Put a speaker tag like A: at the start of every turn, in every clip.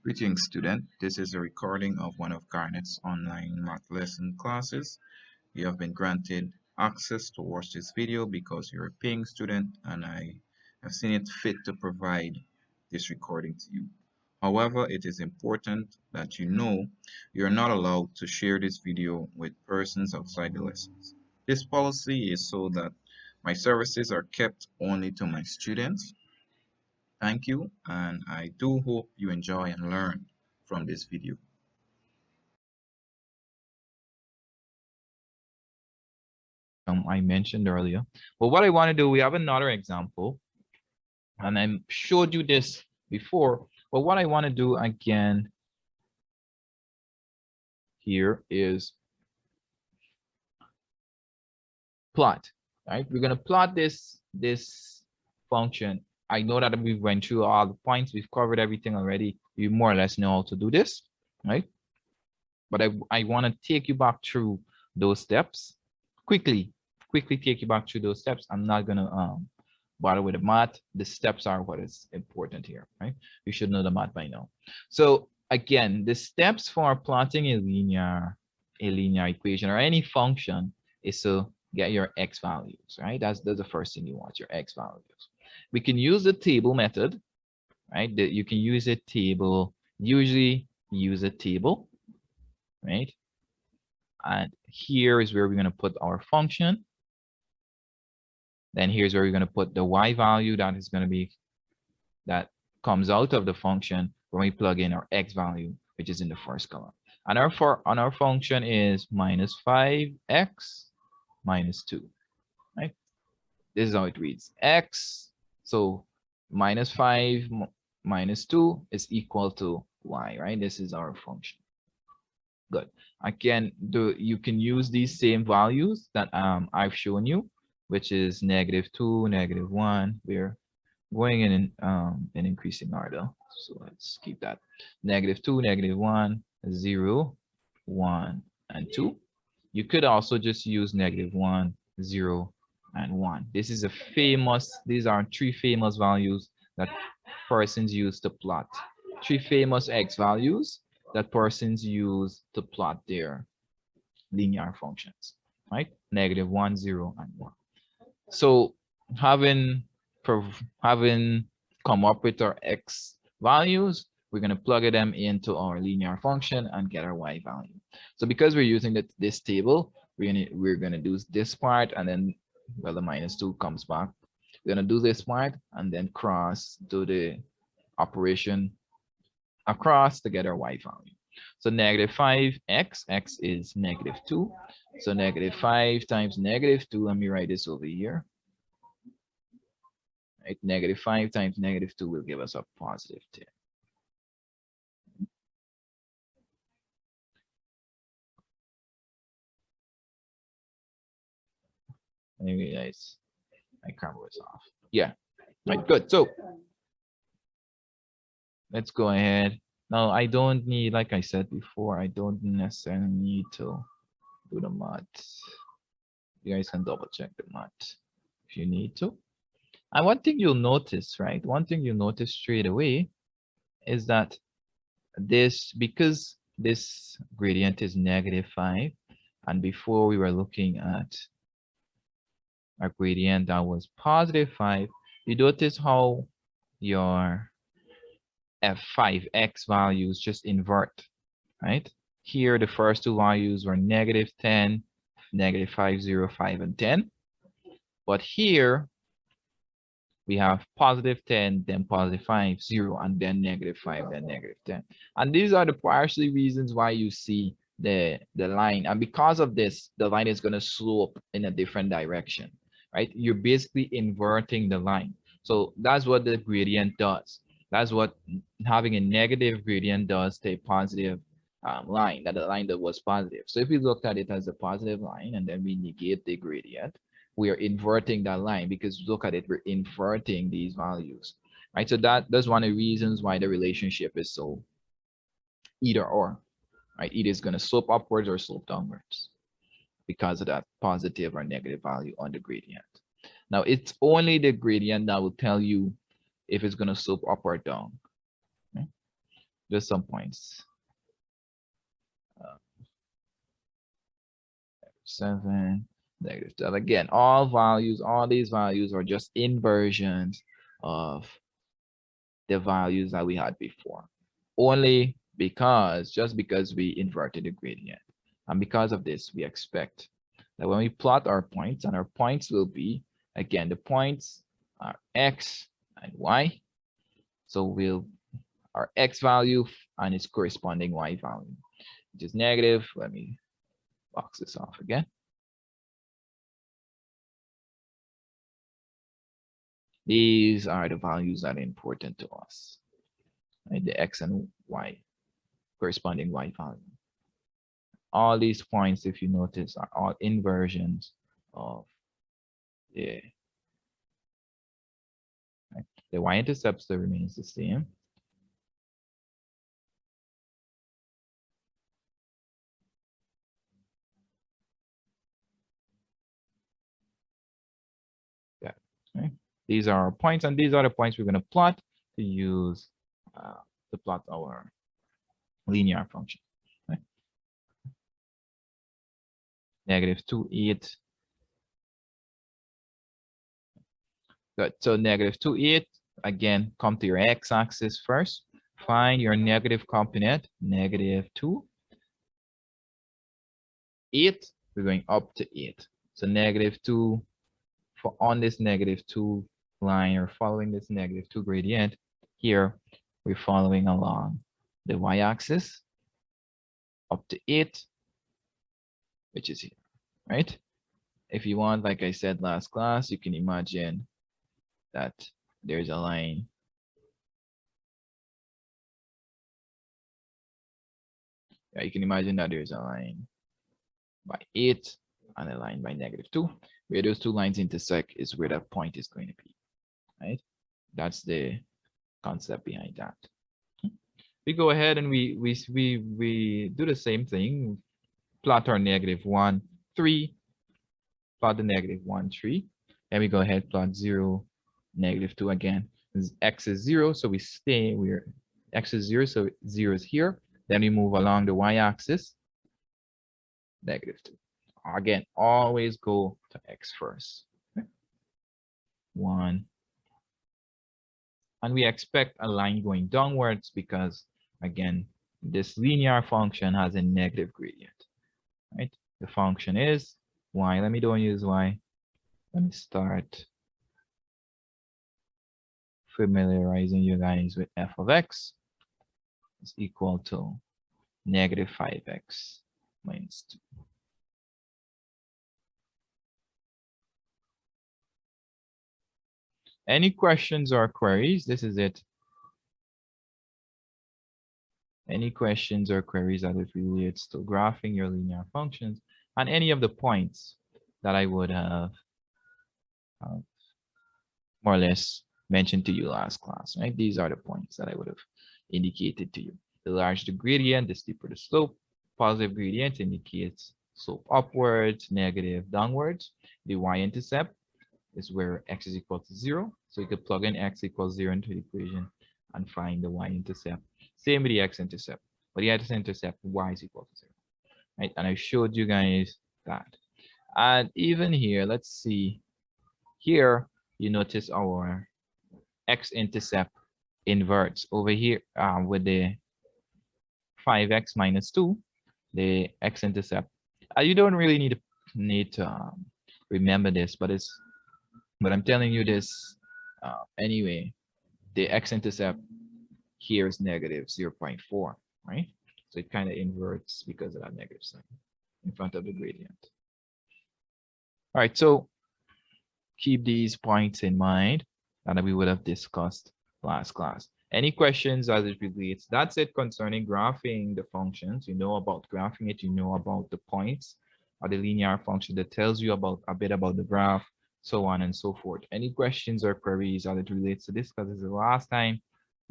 A: Greetings, student. This is a recording of one of Garnett's online math lesson classes. You have been granted access to watch this video because you're a paying student and I have seen it fit to provide this recording to you. However, it is important that you know you're not allowed to share this video with persons outside the lessons. This policy is so that my services are kept only to my students. Thank you, and I do hope you enjoy and learn from this video.
B: I mentioned earlier. But what I want to do, we have another example, and I showed you this before. But what I want to do again here is plot. Right? We're going to plot this function. I know that we went through all the points. We've covered everything already. You more or less know how to do this, right? But I want to take you back through those steps quickly take you back through those steps. I'm not going to bother with the math. The steps are what is important here, right? You should know the math by now. So again, the steps for plotting a linear equation or any function is to get your x values, right? That's the first thing you want, your x values. We can use the table method, right? You can use a table, usually use a table, right? And here is where we're going to put our function. Then here's where we're going to put the y value that comes out of the function when we plug in our x value, which is in the first column. And our function is minus 5x minus 2, right? This is how it reads. X, so minus 5 minus 2 is equal to y, right? This is our function. Good. Again, you can use these same values that I've shown you, which is -2, -1. We're going in increasing order. So let's keep that. -2, -1, 0, 1, and 2. You could also just use -1, 0, and 1. These are 3 famous values that persons use to plot. 3 famous x values that persons use to plot their linear functions, right? -1, 0, and 1. So having come up with our x values, we're going to plug them into our linear function and get our y value. So because we're using this table, we're going to do this part, and then well, the -2 comes back. We're going to do this part and then do the operation across to get our y value. So -5x, x is -2. So -5 times -2, let me write this over here. Right, -5 times -2 will give us a positive 10. Maybe my camera is off. Yeah, right, good. So let's go ahead. Now I don't need, like I said before, I don't necessarily need to do the math. You guys can double check the math if you need to. And one thing you'll notice, right? One thing you'll notice straight away is that because this gradient is -5, and before we were looking at a gradient that was +5, you notice how your f5x values just invert, right? Here, the first 2 values were -10, -5, 0, 5, and 10. But here, we have +10, then +5, 0, and then -5, then -10. And these are the partially reasons why you see the line. And because of this, the line is going to slope in a different direction, right? You're basically inverting the line. So that's what the gradient does. That's what having a negative gradient does to a positive line, that the line that was positive. So if we looked at it as a positive line and then we negate the gradient, we are inverting that line, because look at it, we're inverting these values, right? So that's one of the reasons why the relationship is so either or, right? Either is going to slope upwards or slope downwards because of that positive or negative value on the gradient. Now it's only the gradient that will tell you if it's going to slope up or down. Okay? Just some points. 7, -12. Again, all values, all these values are just inversions of the values that we had before. Only because, just because we inverted the gradient. And because of this, we expect that when we plot our points, and our points will be, again, the points are X and Y. So our X value and its corresponding Y value, which is negative. Let me box this off again. These are the values that are important to us, right? The X and Y, corresponding Y value. All these points, if you notice, are all inversions of the, right? The y-intercept still remains the same. Yeah, right? These are our points, and these are the points we're going to plot to use to plot our linear function. Right? -2, 8. Good. So -2, 8. Again, come to your x-axis first. Find your negative component, -2. 8, we're going up to 8. So -2 for on this -2 line, or following this -2 gradient here, we're following along the y-axis up to 8, which is here, right? If you want, like I said last class, you can imagine that there's a line you can imagine that there's a line by 8 and a line by -2. Where those two lines intersect is where that point is going to be, right? That's the concept behind that. We go ahead and we do the same thing. Plot our -1, 3. Plot the -1, 3. And we go ahead, plot 0, -2 again. X is 0, so we stay where x is 0, so 0 is here. Then we move along the y-axis, -2. Again, always go to x first. Okay. 1. And we expect a line going downwards because, again, this linear function has a negative gradient, right? The function is y. Let me don't use y. Let me start familiarizing you guys with f of x is equal to -5x minus 2. Any questions or queries? This is it. Any questions or queries as it relates to graphing your linear functions and any of the points that I would have more or less mentioned to you last class, right? These are the points that I would have indicated to you. The larger the gradient, the steeper the slope. Positive gradient indicates slope upwards, negative downwards. The y-intercept is where x is equal to 0. So you could plug in x equals 0 into the equation and find the y-intercept. Same with the x-intercept. But the x-intercept, y is equal to 0. Right? And I showed you guys that. And even here, let's see. Here, you notice our x-intercept inverts over here with the 5x minus 2, the x-intercept. You don't really need to remember this, but I'm telling you this anyway. The x-intercept here is negative 0.4, right? So it kind of inverts because of that negative sign in front of the gradient. All right, so keep these points in mind that we would have discussed last class. Any questions as it relates? That's it concerning graphing the functions. You know about graphing it, you know about the points of the linear function that tells you about a bit about the graph, so on and so forth. Any questions or queries as it relates to this? Because this is the last time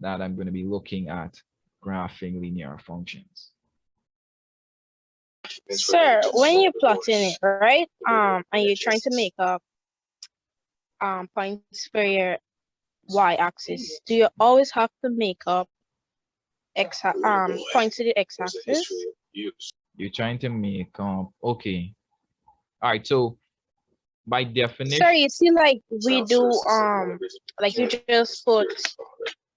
B: that I'm going to be looking at graphing linear functions.
C: Sir, when you're plotting it, right? And you're trying to make up points for your y-axis, do you always have to make up point to the x-axis.
B: You're trying to make up, okay. All right, so by definition,
C: Sorry, you see, like we do, like you just put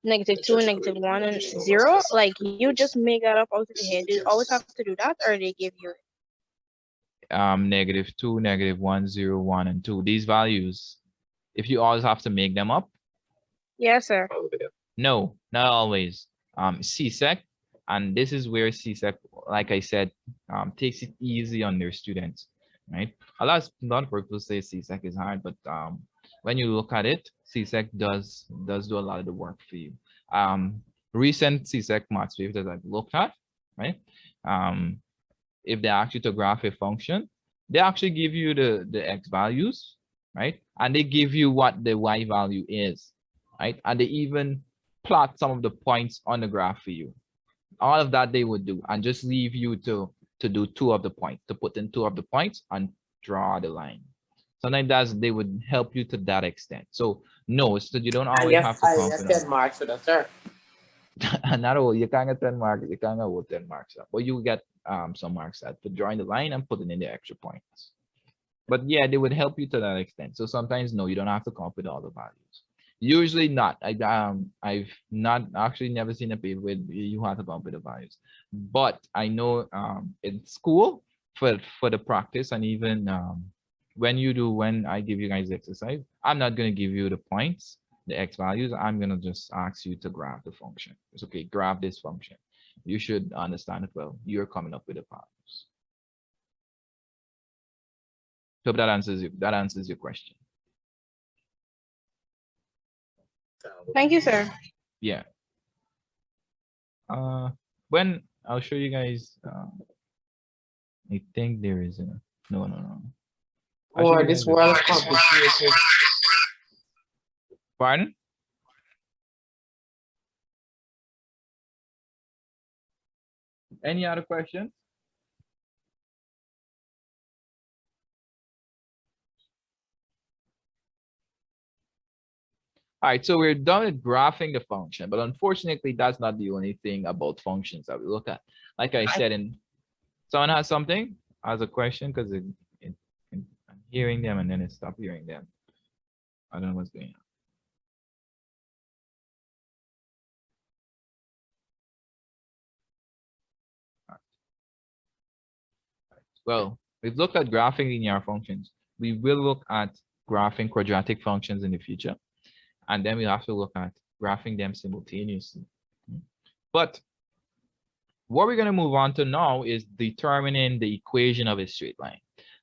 C: -2, -1, and 0. Like you just make that up out of your head. Do you always have to do that, or they give you it?
B: -2, -1, 0, 1, and 2. These values, if you always have to make them up,
C: Yes, sir.
B: no, not always. CSEC, and this is where CSEC, like I said, takes it easy on their students, right? A lot of people say CSEC is hard, but when you look at it, CSEC does do a lot of the work for you. Recent CSEC maths papers that I've looked at, right? If they ask you to graph a function, they actually give you the x values, right? And they give you what the y value is, right? And they even plot some of the points on the graph for you. All of that they would do, and just leave you to do 2 of the points, to put in 2 of the points and draw the line. Sometimes they would help you to that extent. So no, so you don't always have to
D: I 10 marks for that, sir.
B: Not all, you can't get 10 marks, you can't get 10 marks up, but you get some marks at for drawing the line and putting in the extra points. But yeah, they would help you to that extent. So sometimes no, you don't have to come up with all the values. Usually not. I've not actually never seen a paper where you have to come up with the values. But I know in school for the practice, and even when I give you guys the exercise, I'm not gonna give you the points, the x values. I'm gonna just ask you to graph the function. It's okay, graph this function. You should understand it well. You're coming up with the values. Hope that answers your question.
C: Thank you, sir.
B: Yeah. When I'll show you guys, I think there is a no.
D: Or this world is complicated.
B: Pardon? Any other questions? All right, so we're done with graphing the function, but unfortunately, that's not the only thing about functions that we look at. Like I said, and someone has something, has a question, because I'm hearing them and then it stopped hearing them. I don't know what's going on. Well, we've looked at graphing linear functions. We will look at graphing quadratic functions in the future. And then we have to look at graphing them simultaneously. But what we're going to move on to now is determining the equation of a straight line.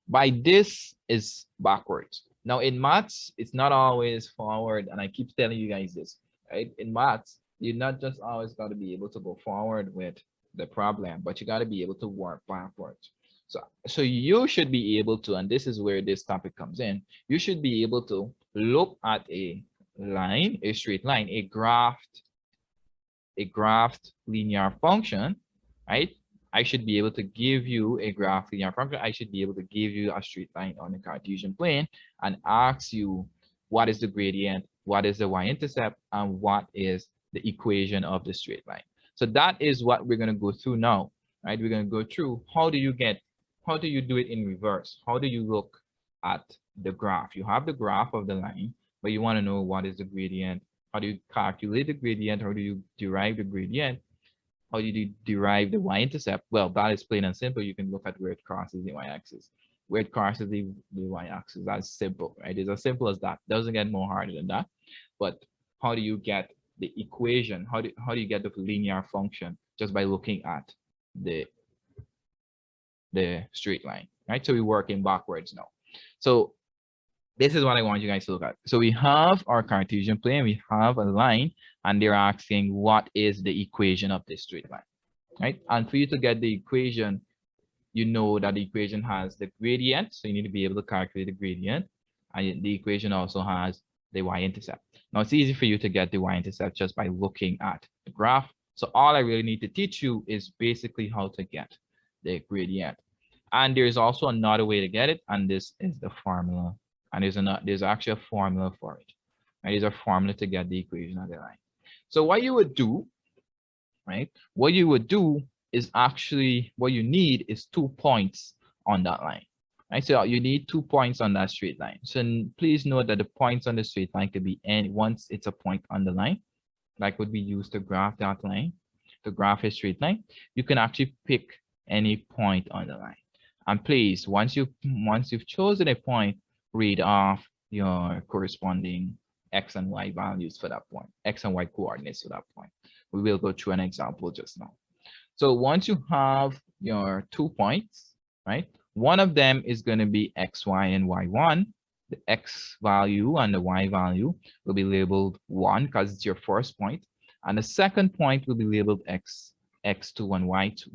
B: By this is backwards. Now in maths, it's not always forward, and I keep telling you guys this, right? In maths, you're not just always got to be able to go forward with the problem, but you got to be able to work backwards. So you should be able to, and this is where this topic comes in, you should be able to look at a line, a straight line, a graphed linear function, right? I should be able to give you a graph linear function. I should be able to give you a straight line on the Cartesian plane and ask you what is the gradient, what is the y-intercept, and what is the equation of the straight line. So that is what we're going to go through now, right? We're going to go through how do you do it in reverse? How do you look at the graph? You have the graph of the line, but you want to know what is the gradient. How do you calculate the gradient? How do you derive the gradient? How do you derive the y-intercept? Well, that is plain and simple. You can look at where it crosses the y-axis. Where it crosses the y-axis, that's simple, right? It's as simple as that. Doesn't get more harder than that. But how do you get the equation? How do you get the linear function? Just by looking at the straight line, right? So we're working backwards now. So this is what I want you guys to look at. So we have our Cartesian plane, we have a line, and they're asking what is the equation of this straight line, right? And for you to get the equation, you know that the equation has the gradient, so you need to be able to calculate the gradient, and the equation also has the y-intercept. Now it's easy for you to get the y-intercept just by looking at the graph. So all I really need to teach you is basically how to get the gradient. And there's also another way to get it, and this is the formula. And there's actually a formula for it. And there's a formula to get the equation of the line. So what you would do, right? What you would do is actually, what you need is 2 points on that line, right? So you need 2 points on that straight line. So please note that the points on the straight line could be any, once it's a point on the line, like would be used to graph that line, to graph a straight line, you can actually pick any point on the line. And please, once you've chosen a point, read off your corresponding x and y values for that point, x and y coordinates for that point. We will go through an example just now. So once you have your 2 points, right? One of them is going to be xy and y1. The x value and the y value will be labeled 1 because it's your first point. And the second point will be labeled x2 and y2.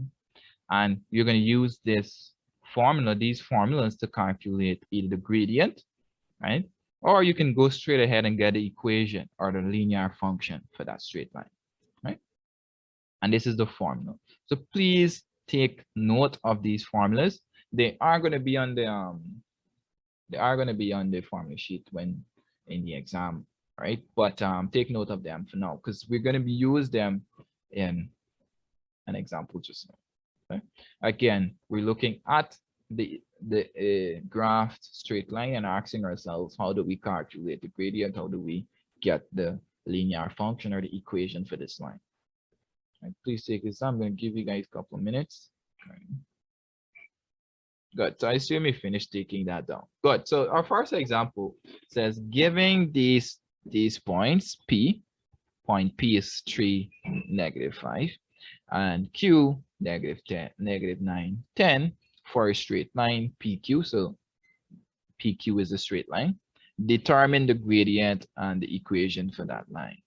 B: And you're going to use this formula, these formulas, to calculate either the gradient, right? Or you can go straight ahead and get the equation or the linear function for that straight line, right? And this is the formula. So please take note of these formulas. They are going to be on the formula sheet when in the exam, right? But take note of them for now because we're going to be use them in an example just now. Okay? Again, we're looking at the graphed straight line and asking ourselves, how do we calculate the gradient? How do we get the linear function or the equation for this line? Right, please take this. I'm going to give you guys a couple of minutes. Okay. Good. So I assume you finished taking that down. Good. So our first example says, giving these points, point P is 3, -5, and Q, -10, -9, 10 for a straight line PQ. So PQ is a straight line. Determine the gradient and the equation for that line,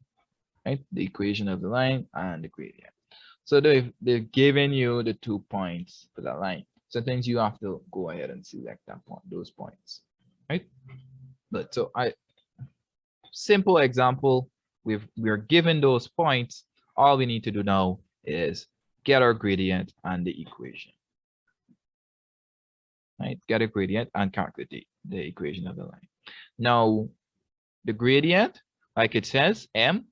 B: right? The equation of the line and the gradient. So they've given you the 2 points for that line. Sometimes you have to go ahead and select that point, those points, right? But so simple example, we're given those points. All we need to do now is get our gradient and the equation, right? Get a gradient and calculate the equation of the line. Now, the gradient, like it says, M,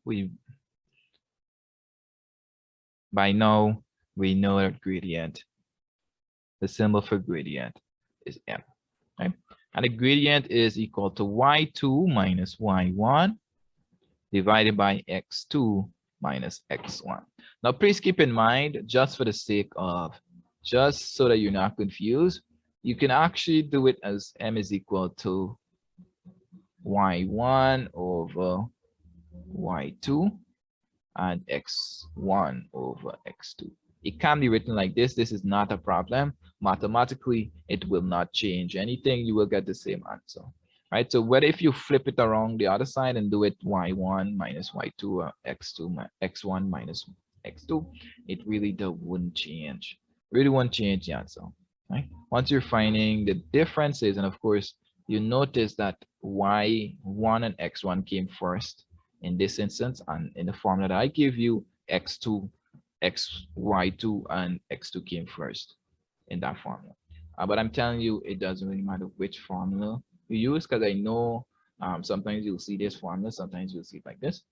B: by now we know that gradient, the symbol for gradient is M, right? And the gradient is equal to y2 minus y1 divided by x2 minus x1. Now, please keep in mind, just for the sake of, just so that you're not confused, you can actually do it as M is equal to y1 over y2 and x1 over x2. It can be written like this. This is not a problem. Mathematically, it will not change anything. You will get the same answer, right? So whether if you flip it around the other side and do it y1 minus y2 or x2 x1 minus x2, it really wouldn't change. Really won't change the answer, right? Once you're finding the differences, and of course, you notice that y1 and x1 came first in this instance, and in the formula that I give you, x2, y2, and x2 came first in that formula. But I'm telling you, it doesn't really matter which formula you use, because I know sometimes you'll see this formula, sometimes you'll see it like this.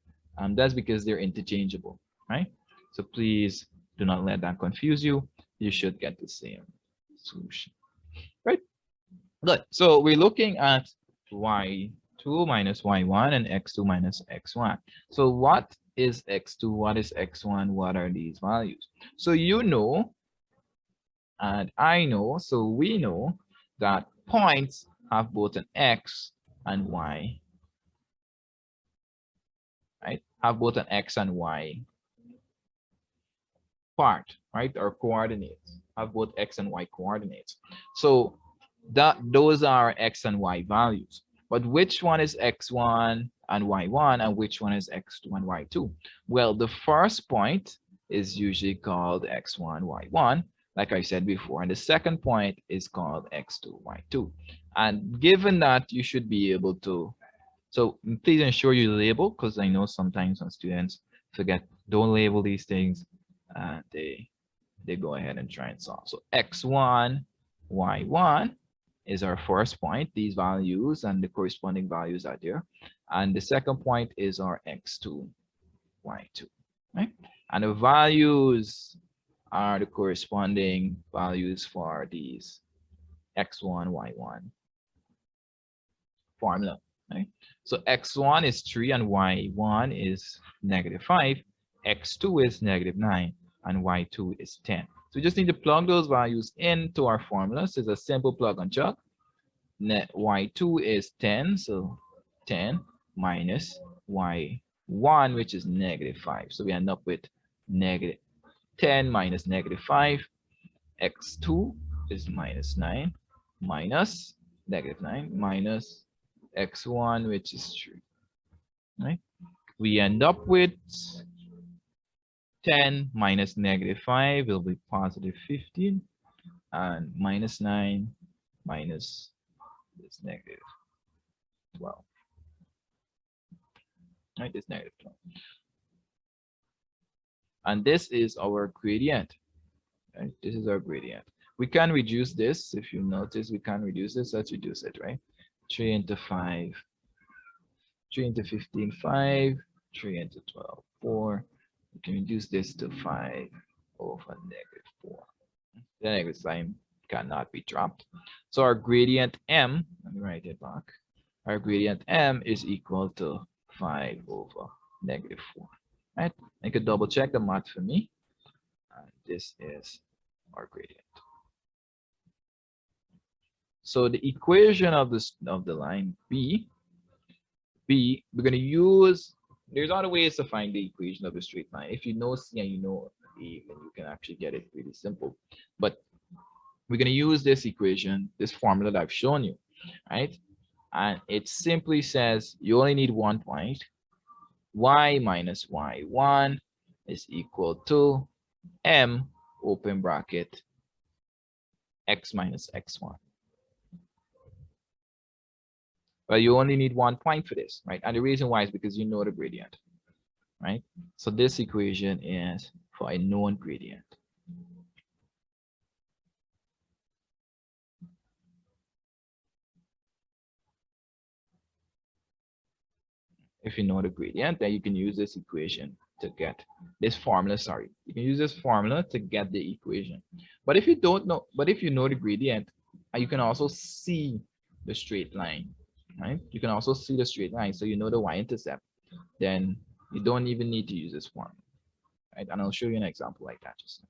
B: That's because they're interchangeable, right? So please do not let that confuse you. You should get the same solution, right? Good. So we're looking at y2 minus y1 and x2 minus x1. So what is x2? What is x1? What are these values? So you know, and I know, so we know that points have both an x and y, right? Have both an x and y part, right? Or coordinates, have both x and y coordinates. So those are x and y values. But which one is x1 and y1 and which one is x2 and y2? Well, the first point is usually called x1, y1, like I said before, and the second point is called x2, y2. And given that, you should be able to, so please ensure you label, because I know sometimes some students forget, don't label these things, and they go ahead and try and solve. So x1, y1 is our first point. These values and the corresponding values are there. And the second point is our x2, y2, right? And the values are the corresponding values for these x1, y1 formula, right? So x1 is 3 and y1 is -5, x2 is -9, and y2 is 10. So we just need to plug those values into our formula. So it's a simple plug and chug. Net y2 is 10, so 10 minus y1, which is -5. So we end up with -10 minus -5. X2 is -9 minus -9 minus x1, which is 3, right? We end up with 10 minus -5 will be positive 15, and -9 minus this -12, right? This -12. And this is our gradient, right? This is our gradient. We can reduce this. If you notice, we can reduce this. Let's reduce it, right? 3 into 5, 3 into 15, 5, 3 into 12, 4. We can reduce this to 5 over -4. The negative sign cannot be dropped. So our gradient M, let me write it back. Our gradient M is equal to 5 over -4. Right? You could double check the math for me. And this is our gradient. So the equation of this of the line B, we're going to use, there's other ways to find the equation of a straight line. If you know C and you know A, then you can actually get it really simple. But we're going to use this equation, this formula that I've shown you, right? And it simply says you only need one point. Y minus y1 is equal to M, open bracket, x minus x1. But you only need one point for this, right? And the reason why is because you know the gradient, right? So this equation is for a known gradient. If you know the gradient, then you can use this equation to get this formula. Sorry, you can use this formula to get the equation. But if you don't know, but if you know the gradient, you can also see the straight line, right? You can also see the straight line, so you know the y-intercept. Then you don't even need to use this formula, right? And I'll show you an example like that just now.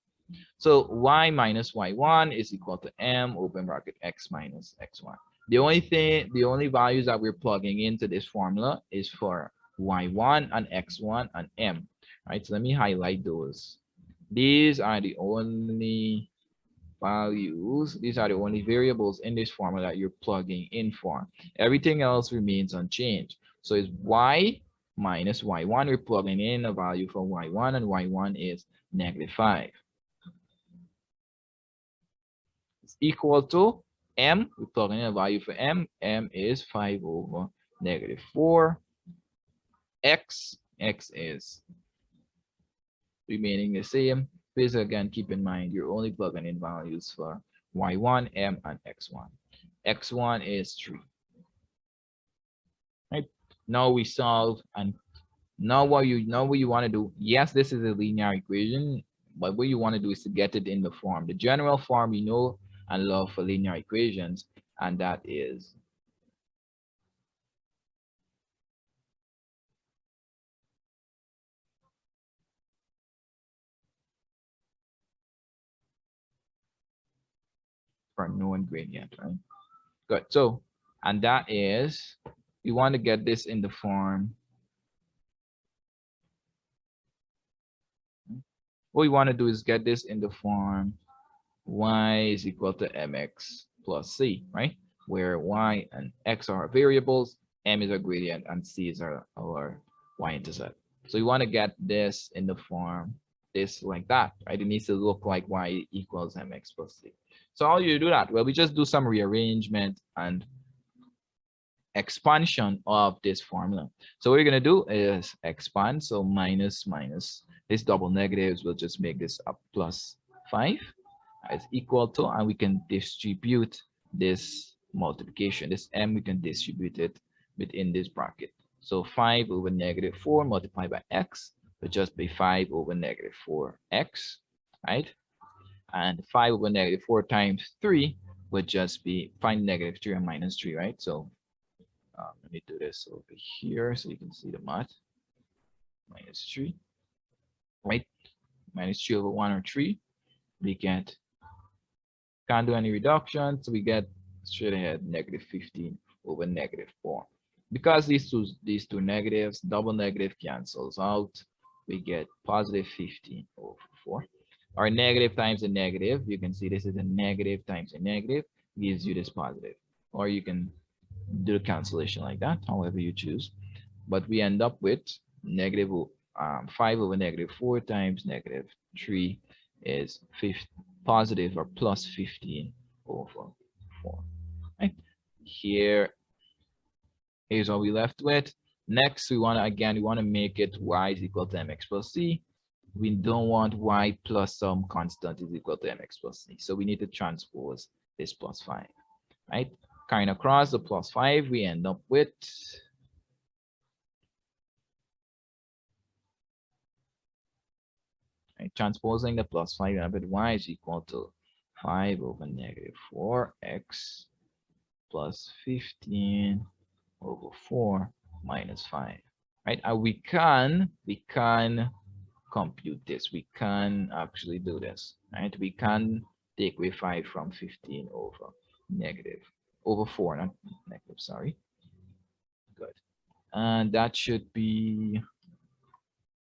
B: So y minus y1 is equal to M, open bracket, x minus x1. The only values that we're plugging into this formula is for y1 and x1 and M, right? So let me highlight those. These are the only values, these are the only variables in this formula that you're plugging in for. Everything else remains unchanged. So it's y minus y1, we're plugging in a value for y1, and y1 is -5. It's equal to M, we plug in a value for M. M is 5 over -4. X is remaining the same. Please again, keep in mind, you're only plugging in values for y1, M, and x1. X1 is 3. Right? Now we solve, and now what you want to do, yes, this is a linear equation, but what you want to do is to get it in the form, the general form you know and love for linear equations, and that is for known gradient, right? Good. So, and that is, you want to get this in the form. What we want to do is get this in the form y is equal to mx plus c, right? Where y and x are variables, m is our gradient, and c is our y-intercept. So you want to get this in the form this like that, right? It needs to look like y equals mx plus c. So how do you do that? Well, we just do some rearrangement and expansion of this formula. So what we're going to do is expand. So minus this double negatives will just make this a +5 is equal to, and we can distribute this multiplication. This m, we can distribute it within this bracket. So 5 over -4 multiplied by x would just be 5 over negative 4x, right? And 5 over negative 4 times 3 would just be find negative 3 and minus 3, right? So let me do this over here so you can see the math. Minus 3, right? Minus 3 over 1 or 3. We can't do any reduction, so we get straight ahead negative 15 over negative 4. Because these two negatives, double negative cancels out, we get positive 15 over 4. Our negative times a negative, you can see this is a negative times a negative, gives you this positive. Or you can do the cancellation like that, however you choose. But we end up with negative 5 over negative 4 times negative 3 is positive or plus 15 over 4. Right? Here is what we left with. Next, we want to make it y is equal to mx plus c. We don't want y plus some constant is equal to mx plus c. So we need to transpose this plus 5. Right? Carrying across the plus 5, we end up with transposing the plus 5 and bit y is equal to 5 over negative 4x plus 15 over 4 minus 5. Right? And we can compute this. We can actually do this. Right? We can take away 5 from 15 over 4, not negative, sorry. Good. And that should be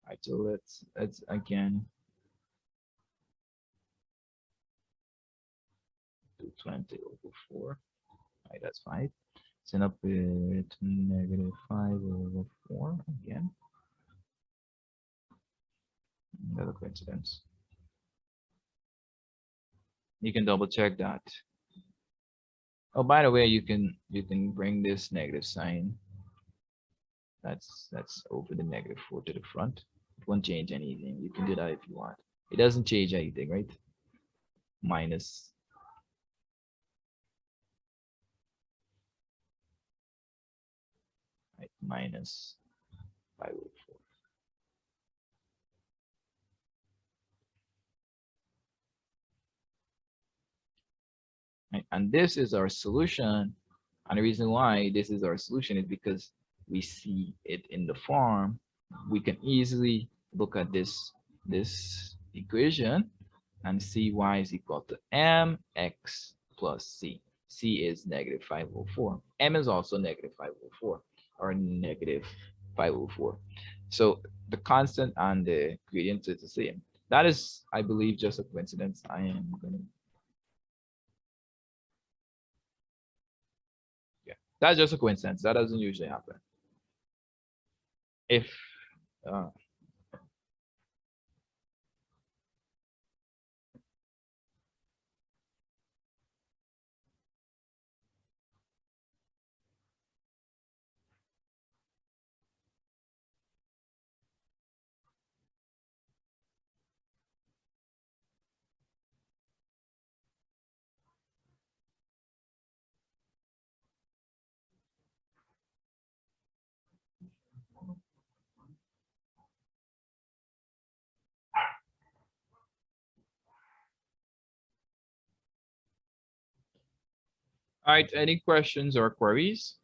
B: right. So let's again 20 over 4. Right, that's 5. End up with negative 5 over 4 again. Another coincidence. You can double check that. Oh, by the way, you can bring this negative sign. That's over the negative 4 to the front. It won't change anything. You can do that if you want. It doesn't change anything, right? Minus. Right, minus 5 over 4. Right, and this is our solution. And the reason why this is our solution is because we see it in the form. We can easily look at this equation and see y is equal to mx plus c. C is negative 5 over 4. M is also negative 5 over 4 or negative 5 over 4. So the constant and the gradient is the same. That is, I believe, just a coincidence. I am going to that's just a coincidence. That doesn't usually happen. If all right, any questions or queries?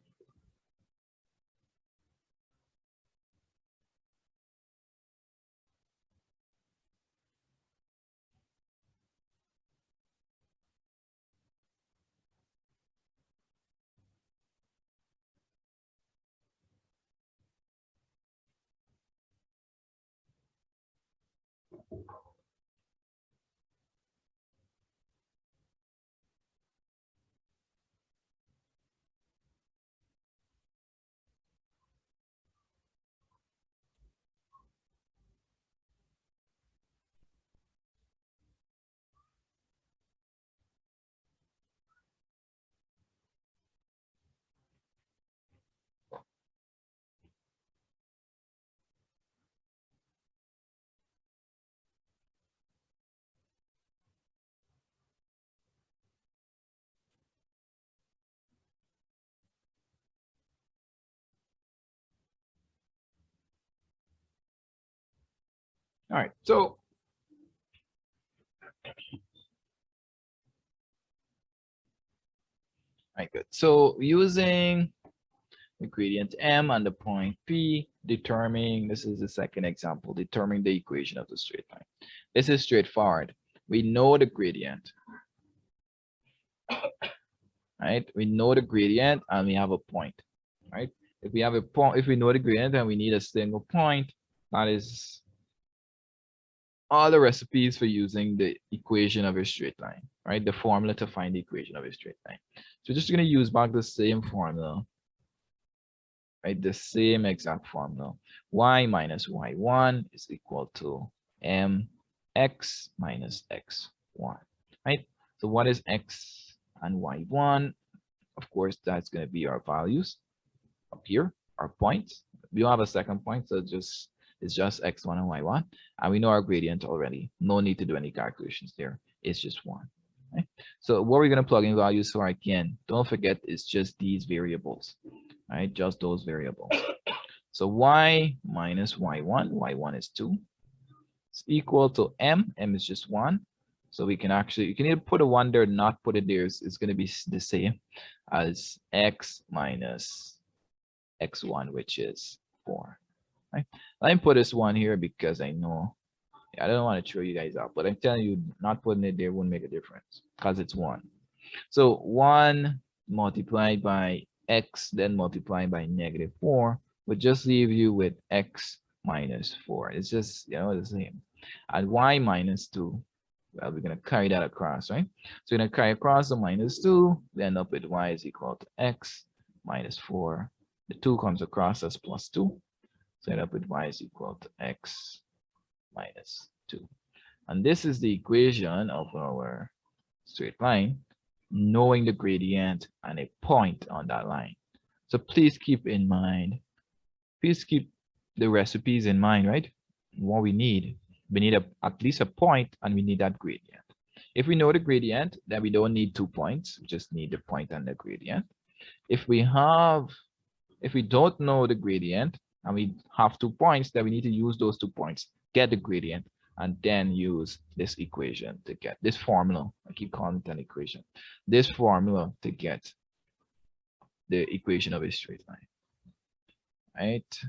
B: All right, so right, good. So using the gradient M and the point P, determining, this is the second example, determining the equation of the straight line. This is straightforward. We know the gradient, right? We know the gradient and we have a point, right? If we have a point, if we know the gradient and we need a single point, that is all the recipes for using the equation of a straight line, right? The formula to find the equation of a straight line. So just going to use back the same formula, right? The same exact formula. Y minus y1 is equal to mx minus x1, right? So what is x and y1? Of course, that's going to be our values up here, our points. We don't have a second point, so it's just x1 and y1, and we know our gradient already. No need to do any calculations there. It's just one. Right? So what we're going to plug in values for, again, don't forget, it's just these variables, right? Just those variables. So y minus y1, y1 is 2, it's equal to m is just 1. So we can actually, you can either put a 1 there, not put it there. It's going to be the same as x minus x1, which is 4. Right? Let me put this 1 here because I know, I don't want to throw you guys out, but I'm telling you, not putting it there won't make a difference because it's 1. So 1 multiplied by x, then multiplied by -4 would just leave you with x minus 4. It's just, the same. And y minus 2, well, we're going to carry that across, right? So we're going to carry across the -2, we end up with y is equal to x minus 4. The 2 comes across as +2. So end up with y is equal to x minus 2. And this is the equation of our straight line, knowing the gradient and a point on that line. So please keep in mind, please keep the recipes in mind, right? What we need at least a point, and we need that gradient. If we know the gradient, then we don't need 2 points. We just need the point and the gradient. If we don't know the gradient and we have 2 points, then we need to use those 2 points, get the gradient, and then use this equation to get this formula. I keep calling it an equation. This formula to get the equation of a straight line, right?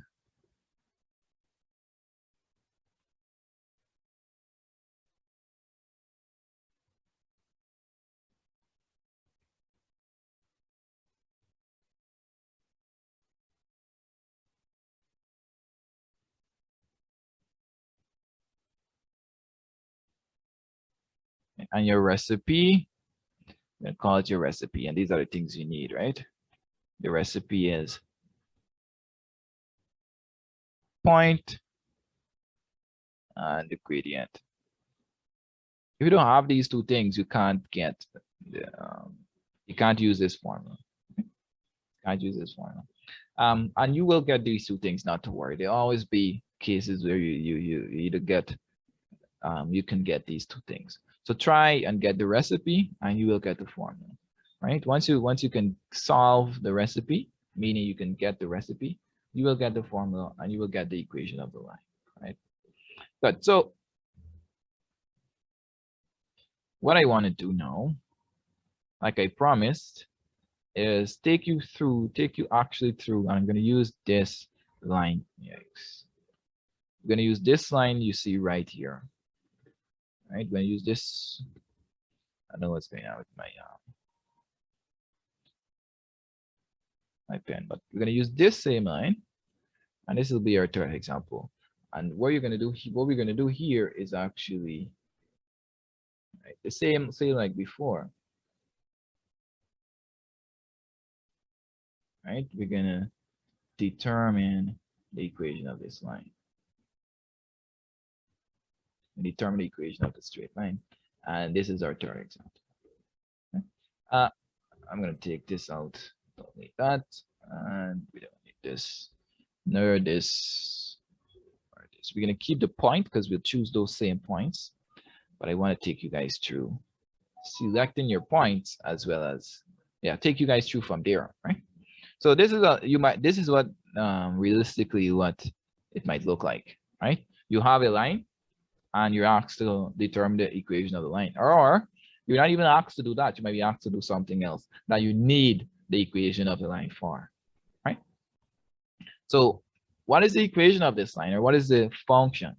B: And your recipe, I'm gonna call it your recipe, and these are the things you need, right? The recipe is point and the gradient. If you don't have these 2 things, you can't get the, you can't use this formula. Can't use this formula. And you will get these 2 things, not to worry. There'll always be cases where you either get, you can get these 2 things. So try and get the recipe and you will get the formula, right? Once you can solve the recipe, meaning you can get the recipe, you will get the formula and you will get the equation of the line, right? Good. So what I want to do now, like I promised, is take you actually through, and I'm going to use this line. Yikes. I'm going to use this line you see right here. Right, I'm going to use this. I know what's going on with my pen, but we're going to use this same line, and this will be our third example. And what we're going to do here is actually, right, the same like before. Right, we're going to determine the equation of this line. Determine the equation of the straight line, and this is our third example. Okay. I'm going to take this out. Don't need that, and we don't need this, nor this, or this. We're going to keep the point because we'll choose those same points, but I want to take you guys through selecting your points as well as, yeah, take you guys through from there, right? So this is this is what realistically what it might look like, right? You have a line and you're asked to determine the equation of the line. Or you're not even asked to do that. You might be asked to do something else that you need the equation of the line for, right? So what is the equation of this line, or what is the function,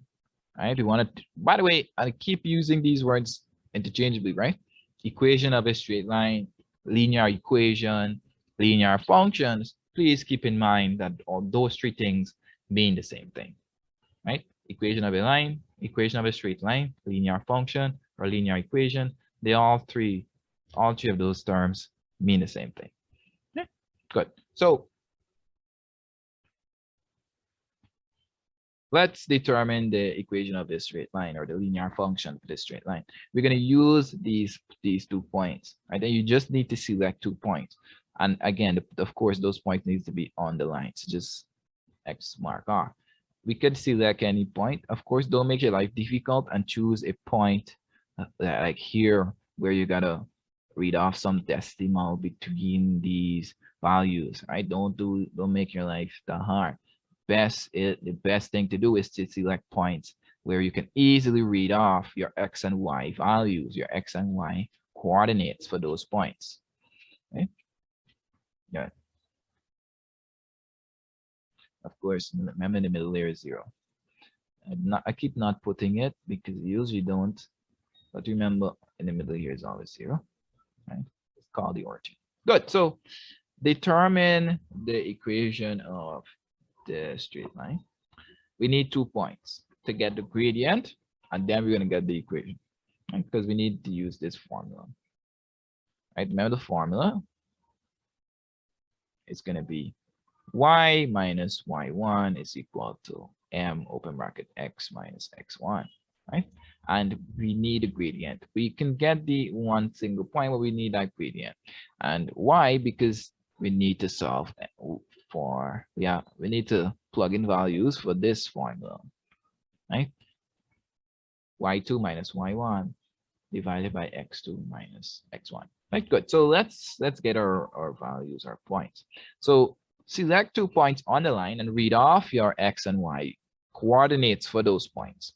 B: right? We want to, by the way, I keep using these words interchangeably, right? Equation of a straight line, linear equation, linear functions. Please keep in mind that all those three things mean the same thing, right? Equation of a line, equation of a straight line, linear function, or linear equation. They all three of those terms mean the same thing. Okay, good. So let's determine the equation of this straight line, or the linear function for this straight line. We're going to use these 2 points, right? And you just need to select 2 points. And again, of course, those points need to be on the line. So just X mark off. We could select any point. Of course, don't make your life difficult and choose a point like here, where you gotta read off some decimal between these values, right? Don't make your life that hard. The best thing to do is to select points where you can easily read off your X and Y values, your X and Y coordinates for those points. Okay. Yeah. Of course, remember the middle layer is 0. I keep not putting it because you usually don't, but remember in the middle here is always 0, right? It's called the origin. Good. So determine the equation of the straight line. We need 2 points to get the gradient, and then we're going to get the equation, right? Because we need to use this formula, right? Remember the formula. It's going to be y minus y1 is equal to m open bracket x minus x1, right? And we need a gradient. We can get the one single point, but we need that gradient. And why? Because we need to solve for, we need to plug in values for this formula, right? y2 minus y1 divided by x2 minus x1. Right, good. So let's get our values, our points. So select 2 points on the line and read off your x and y coordinates for those points.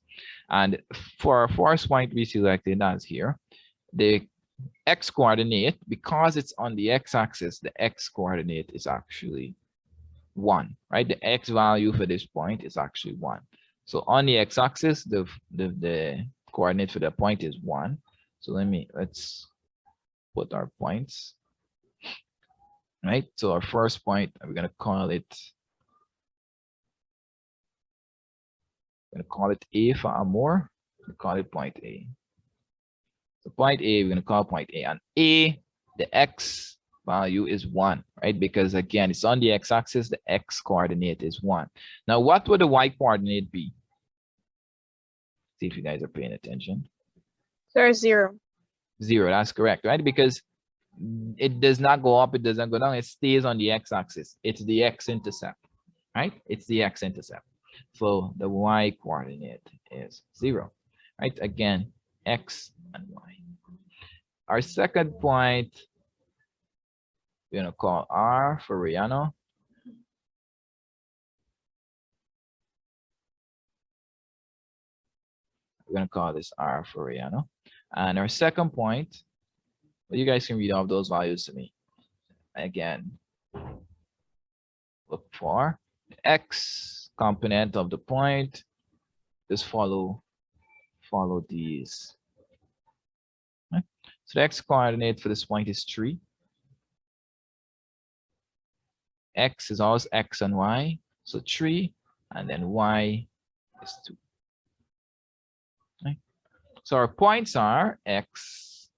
B: And for our first point we selected as here, the x coordinate, because it's on the x-axis, the x coordinate is actually 1, right? The x value for this point is actually 1. So on the x-axis, the coordinate for the point is 1. So let's put our points, right? So our first point, we're going to call it A for Amor. We call it point A. So point A, we're going to call point A, and A, the x value is 1, right? Because again, it's on the x-axis, the x coordinate is 1. Now, what would the y coordinate be? See if you guys are paying attention.
C: There's 0.
B: 0, that's correct, right? Because it does not go up, it doesn't go down, it stays on the x-axis. It's the x-intercept, right? It's the x-intercept. So the y coordinate is 0, right? Again, x and y. Our second point, we're going to call R for Rihanna. We're going to call this R for Rihanna. And our second point, well, you guys can read off those values to me. Again, look for the x component of the point. Just follow these. Right? So the x coordinate for this point is 3. X is always x and y, so 3, and then y is 2. Right? So our points are x,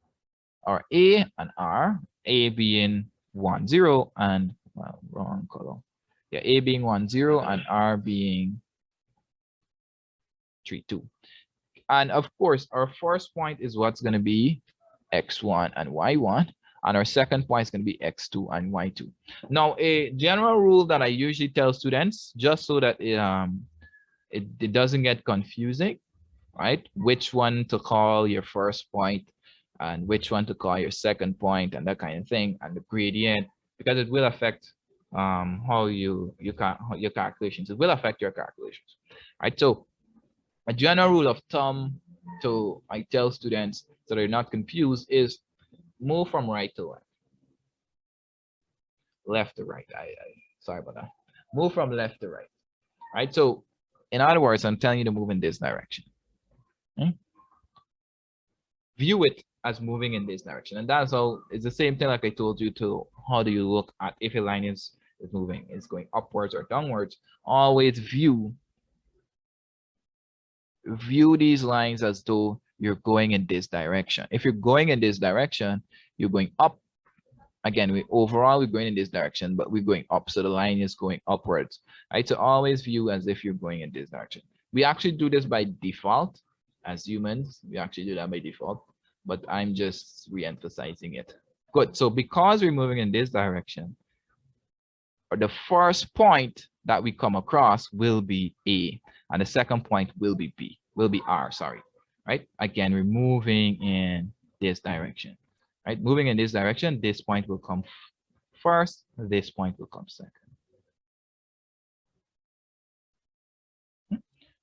B: or A and R, A being 1, 0, and well, wrong color. Yeah, A being 1, 0, and R being 3, 2. And of course, our first point is what's going to be x1 and y1. And our second point is going to be x2 and y2. Now, a general rule that I usually tell students, just so that it doesn't get confusing, right? Which one to call your first point and which one to call your second point and that kind of thing, and the gradient, because it will affect how your calculations. It will affect your calculations, right? So A general rule of thumb to I tell students so they're not confused is move from right to left, left to right. I sorry about that. Move from left to right. Right. So in other words, I'm telling you to move in this direction. Okay? View it as moving in this direction, and that's all. It's the same thing like I told you to how do you look at if a line is moving, it's going upwards or downwards. Always view these lines as though you're going in this direction. If you're going in this direction, you're going up. Again, we're going in this direction, but we're going up, so the line is going upwards, right? So always view as if you're going in this direction. We actually do this by default as humans. We actually do that by default, but I'm just re-emphasizing it. Good. So because we're moving in this direction, the first point that we come across will be A, and the second point will be B, will be R, sorry, right? Again, we're moving in this direction, right? Moving in this direction, this point will come first, this point will come second.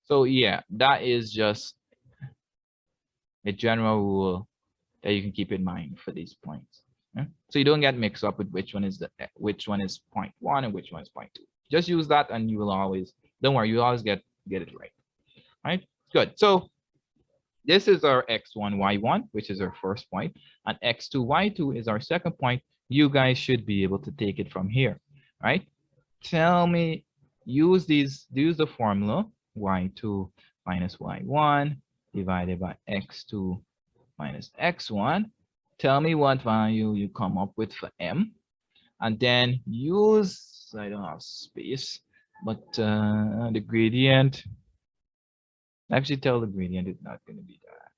B: So yeah, that is just a general rule that you can keep in mind for these points. Okay? So you don't get mixed up with which one is point 1 and which one is point 2. Just use that and you will always, don't worry, you always get it right? Good. So this is our x1, y1, which is our first point, and x2, y2 is our second point. You guys should be able to take it from here, right? Tell me, use the formula y2 minus y1 divided by x2 minus x1. Tell me what value you come up with for m, and then use, I don't have space, but the gradient. Actually, tell the gradient is not going to be that.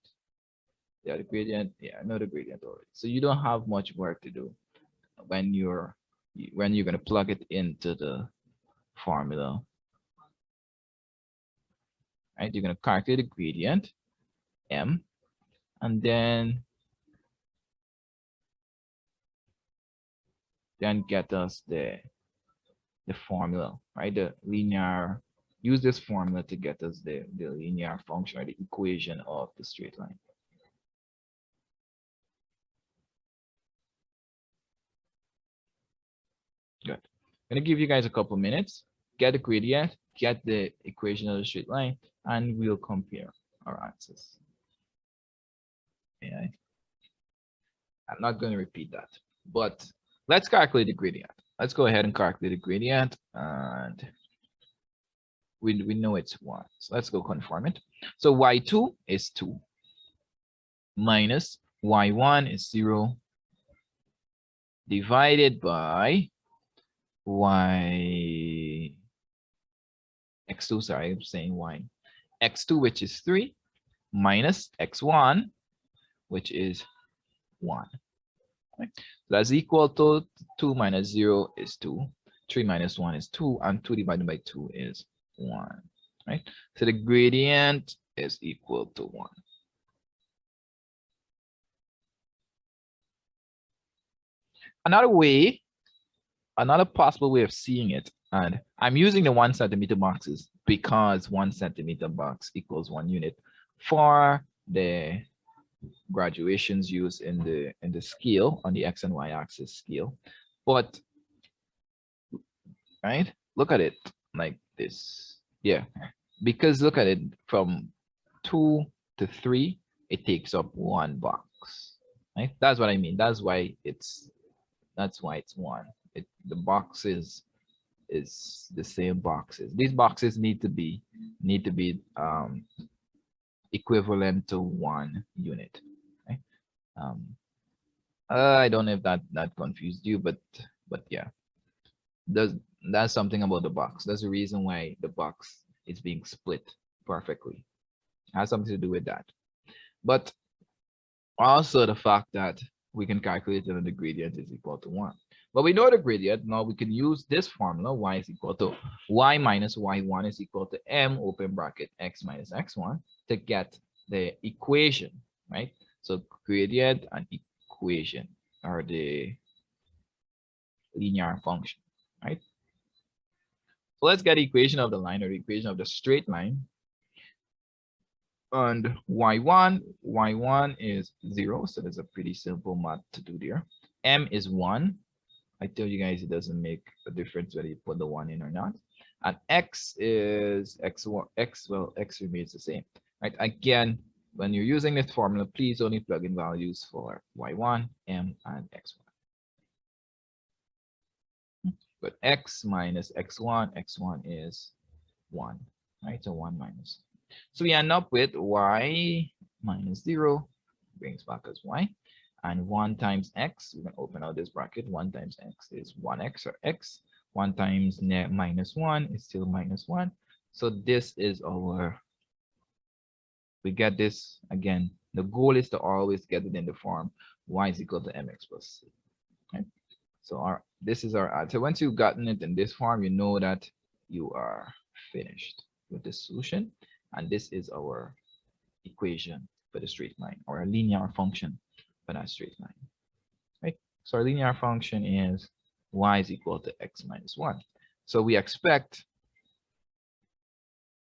B: Yeah, the gradient. Yeah, I know the gradient already. So you don't have much work to do when you're going to plug it into the formula. Right? You're going to calculate the gradient m, and then get us the formula, right? The linear. Use this formula to get us the linear function or the equation of the straight line. Good. I'm going to give you guys a couple minutes. Get the gradient, get the equation of the straight line, and we'll compare our answers. Yeah. I'm not going to repeat that, but let's calculate the gradient. Let's go ahead and calculate the gradient, and we know it's 1. So let's go confirm it. So y2 is 2 minus y1 is 0 divided by x2, sorry, I'm saying y, x2, which is 3, minus x1, which is 1. Right? So that's equal to 2 minus 0 is 2, 3 minus 1 is 2, and 2 divided by 2 is 1. Right? So the gradient is equal to 1. Another possible way of seeing it, and I'm using the 1 centimeter boxes because 1 centimeter box equals 1 unit for the graduations used in the scale on the x and y axis scale. But right, look at it like this. Yeah, because look at it, from 2 to 3, it takes up 1 box. Right, that's what I mean. That's why it's 1. The boxes is the same boxes. These boxes need to be equivalent to 1 unit. Okay? I don't know if that confused you, but yeah, that's something about the box. That's the reason why the box is being split perfectly. It has something to do with that. But also the fact that we can calculate that the gradient is equal to 1. But we know the gradient. Now we can use this formula, y is equal to y minus y1 is equal to m open bracket x minus x1 to get the equation, right? So gradient and equation are the linear function, right? So let's get the equation of the line or the equation of the straight line. And y1 is 0, so there's a pretty simple math to do there. M is 1. I tell you guys it doesn't make a difference whether you put the 1 in or not. And x is x1, x remains the same, right? Again, when you're using this formula, please only plug in values for y1, m, and x1. But x minus x1 is 1, right? So 1 minus. So we end up with y minus 0 brings back as y. And 1 times x, we're going to open out this bracket. 1 times x is 1x or x. 1 times minus 1 is still minus 1. So this is our, we get this again. The goal is to always get it in the form y is equal to mx plus c. Okay? So this is our answer. Once you've gotten it in this form, you know that you are finished with the solution. And this is our equation for the straight line, or a linear function for that straight line. Right? So our linear function is y is equal to x minus 1. So we expect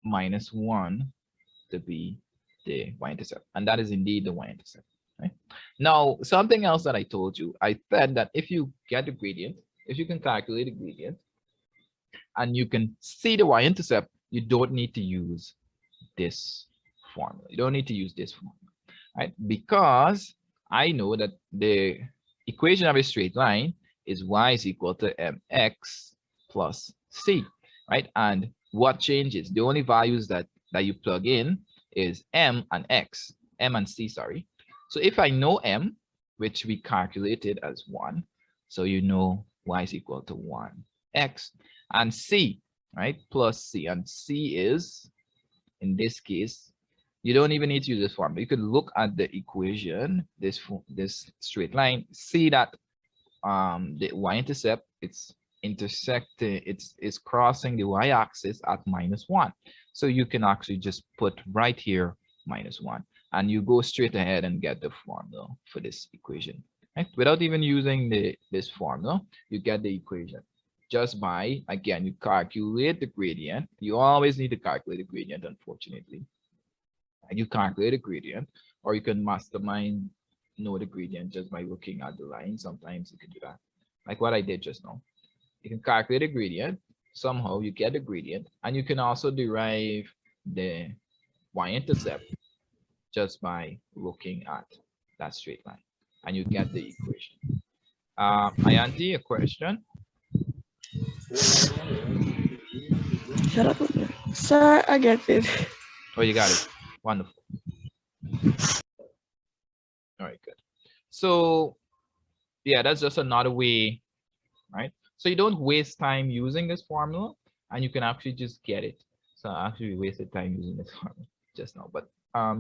B: minus 1 to be the y-intercept, and that is indeed the y-intercept. Right? Now, something else that I told you, I said that if you get the gradient, if you can calculate the gradient, and you can see the y-intercept, you don't need to use this formula. You don't need to use this formula, right? Because I know that the equation of a straight line is y is equal to mx plus c, right? And what changes? The only values that you plug in is m and c, sorry. So if I know m, which we calculated as 1, so you know y is equal to 1x, and c, right, plus c, and c is, in this case, you don't even need to use this formula. You could look at the equation, this straight line, see that the y-intercept, it's intersecting, it's crossing the y-axis at -1. So you can actually just put right here -1, and you go straight ahead and get the formula for this equation. Right? Without even using this formula, you get the equation just by, again, you calculate the gradient. You always need to calculate the gradient, unfortunately. You calculate the gradient, or you can mastermind know the gradient just by looking at the line. Sometimes you can do that, like what I did just now. You can calculate the gradient, somehow you get the gradient, and you can also derive the y-intercept just by looking at that straight line, and you get the equation. Ayanti, a question?
E: Shut up. Sir, I get it.
B: Oh, you got it. Wonderful. All right, good. So yeah, that's just another way, right? So you don't waste time using this formula, and you can actually just get it. So actually we wasted time using this formula just now, but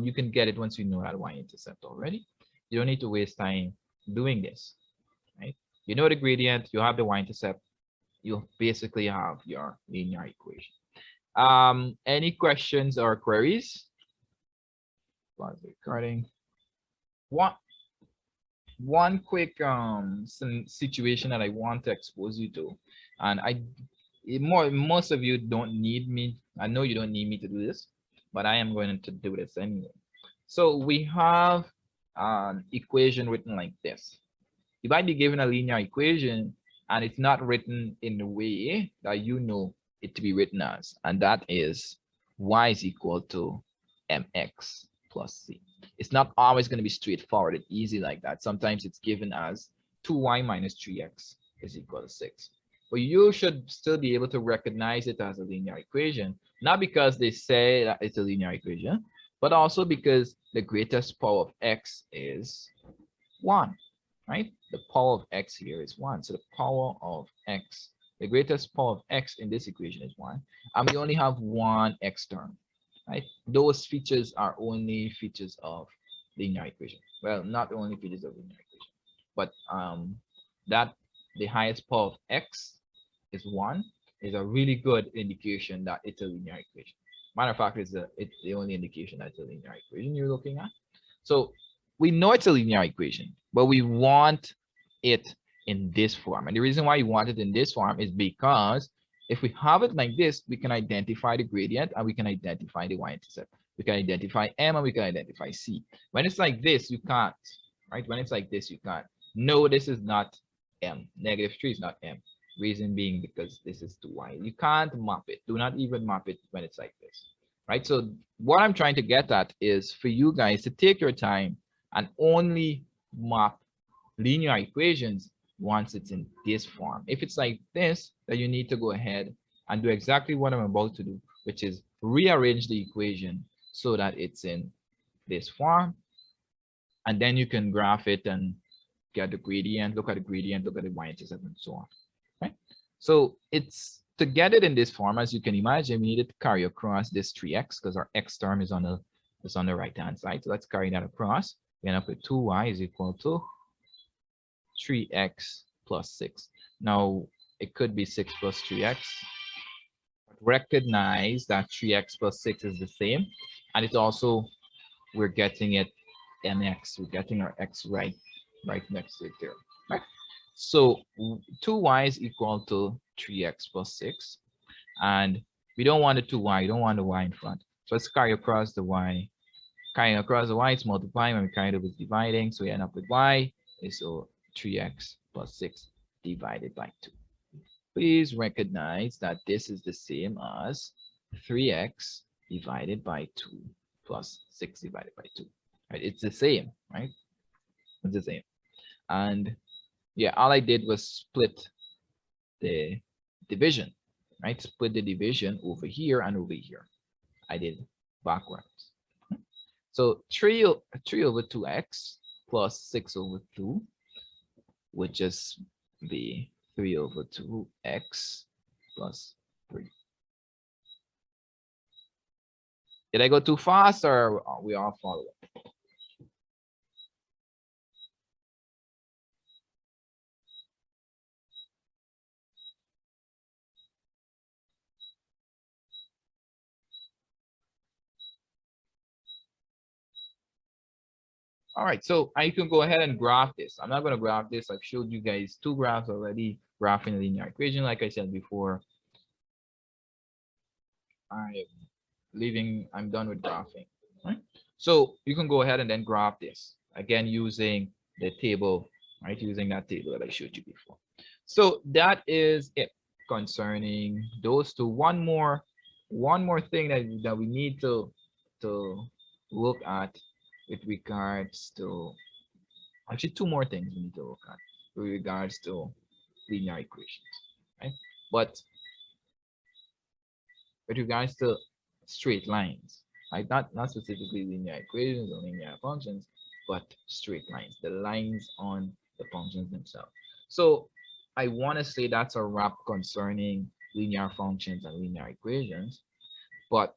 B: you can get it once you know that y-intercept already. You don't need to waste time doing this, right? You know the gradient, you have the y-intercept, you basically have your linear equation. Any questions or queries? Pause the recording. One quick situation that I want to expose you to, and most of you don't need me. I know you don't need me to do this, but I am going to do this anyway. So we have an equation written like this. You might be given a linear equation, and it's not written in the way that you know it to be written as, and that is y is equal to mx plus c. It's not always going to be straightforward and easy like that. Sometimes it's given as 2y minus 3x is equal to 6. But you should still be able to recognize it as a linear equation, not because they say that it's a linear equation, but also because the greatest power of x is 1, right? The power of x here is 1. So the power of x, the greatest power of x in this equation is 1. And we only have one x term, right? Those features are only features of linear equation. Well, not only features of linear equation, but that the highest power of x is 1 is a really good indication that it's a linear equation. Matter of fact, it's the only indication that it's a linear equation you're looking at. So we know it's a linear equation, but we want it in this form. And the reason why you want it in this form is because if we have it like this, we can identify the gradient and we can identify the y-intercept. We can identify M and we can identify C. When it's like this, you can't, right? When it's like this, you can't. No, this is not M. -3 is not M. Reason being because this is 2y. You can't map it. Do not even map it when it's like this, right? So what I'm trying to get at is for you guys to take your time and only map linear equations once it's in this form. If it's like this, then you need to go ahead and do exactly what I'm about to do, which is rearrange the equation so that it's in this form. And then you can graph it and get the gradient, look at the gradient, look at the y-intercept and so on, right? So it's to get it in this form, as you can imagine, we needed to carry across this 3x because our x term is on the right-hand side. So let's carry that across. We end up with 2y is equal to 3x plus 6. Now, it could be 6 plus 3x. Recognize that 3x plus 6 is the same. And it's also, we're getting it mx. We're getting our x right next to it there. Right? So 2y is equal to 3x plus 6. And we don't want the 2y. We don't want the y in front. So let's carry across the y. Carrying across the y, it's multiplying. When we carry it over, it's dividing. So we end up with y is 3x plus 6 divided by 2. Please recognize that this is the same as 3x divided by 2 plus 6 divided by 2. Right? It's the same, right? It's the same. And yeah, all I did was split the division, right? Split the division over here and over here. I did backwards. So 3 over 2x plus 6 over 2 would just be 3 over 2x plus 3. Did I go too fast or are we all following? All right, so I can go ahead and graph this. I'm not going to graph this. I've showed you guys 2 graphs already, graphing a linear equation. Like I said before, I'm done with graphing. Right? So you can go ahead and then graph this again using the table, right? Using that table that I showed you before. So that is it concerning those two. One more thing that we need to look at with regards to, actually 2 more things we need to look at with regards to linear equations, right? But with regards to straight lines, right? Not specifically linear equations or linear functions, but straight lines, the lines on the functions themselves. So I want to say that's a wrap concerning linear functions and linear equations. But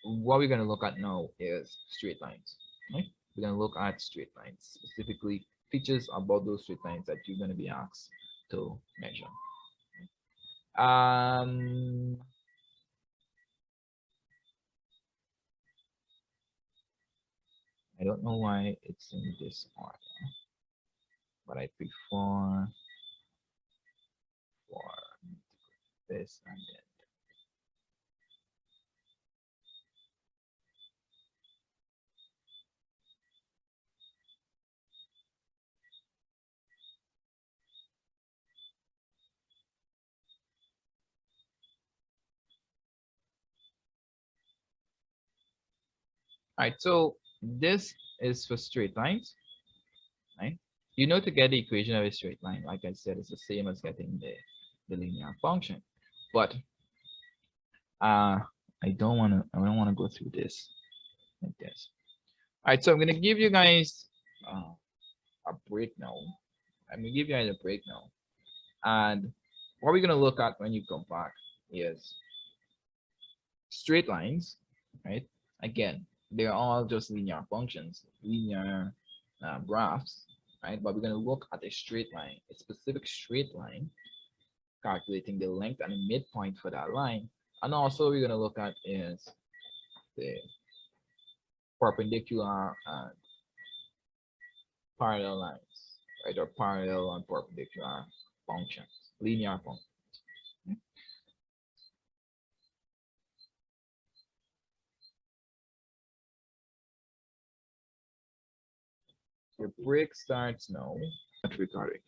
B: what we're going to look at now is straight lines, right? We're going to look at straight lines, specifically features about those straight lines that you're going to be asked to measure. I don't know why it's in this order, but I prefer for this and then. All right, so this is for straight lines, right? You know, to get the equation of a straight line, like I said, it's the same as getting the linear function. But I don't want to go through this like this. All right, so I'm gonna give you guys a break now. I'm gonna give you guys a break now, and what we're gonna look at when you come back is straight lines, right? Again, they're all just linear functions, linear graphs, right? But we're going to look at a straight line, a specific straight line, calculating the length and the midpoint for that line. And also we're going to look at is the perpendicular and parallel lines, right? Or parallel and perpendicular functions, linear functions. Your break starts now. Not recording.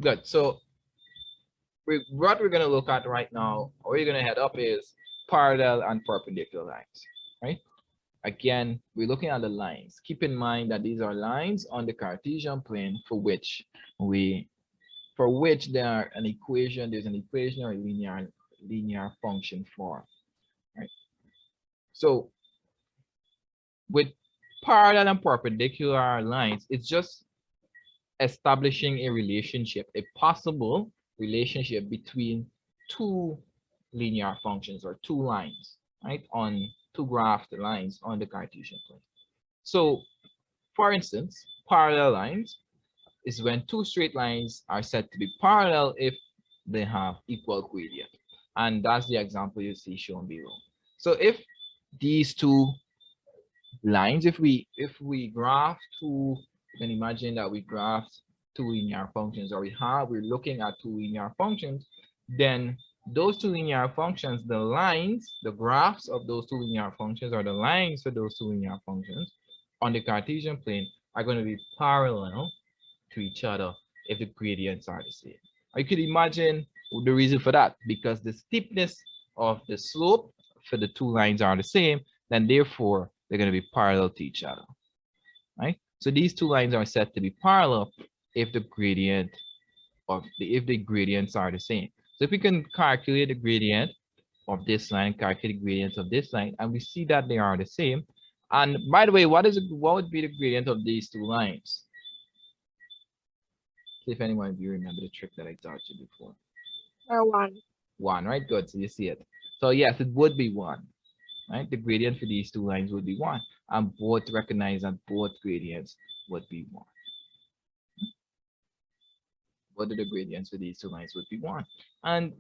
B: Good. So what we're gonna look at right now, where you're gonna head up is parallel and perpendicular lines, right? Again, we're looking at the lines. Keep in mind that these are lines on the Cartesian plane for which there are an equation, there's an equation or a linear function for, right? So with parallel and perpendicular lines, it's just establishing a relationship, a possible relationship between two linear functions or two lines, right? On two graphed lines on the Cartesian plane. So for instance, parallel lines is when two straight lines are said to be parallel if they have equal gradient. And that's the example you see shown below. So if these two lines, if we graph two, you can imagine that we graph two linear functions, or we're looking at two linear functions, then those two linear functions, the lines, the graphs of those two linear functions, or the lines for those two linear functions on the Cartesian plane are going to be parallel to each other if the gradients are the same. I could imagine the reason for that, because the steepness of the slope for the two lines are the same, then therefore they're going to be parallel to each other, right? So these two lines are said to be parallel if the gradients are the same. So if we can calculate the gradient of this line, calculate the gradients of this line, and we see that they are the same. And by the way, what would be the gradient of these two lines? See if anyone of you remember the trick that I taught you before.
C: One.
B: One, right? Good. So you see it. So yes, it would be one, right? The gradient for these two lines would be one, and both recognize that both gradients would be one. What are the gradients for these two lines would be one, and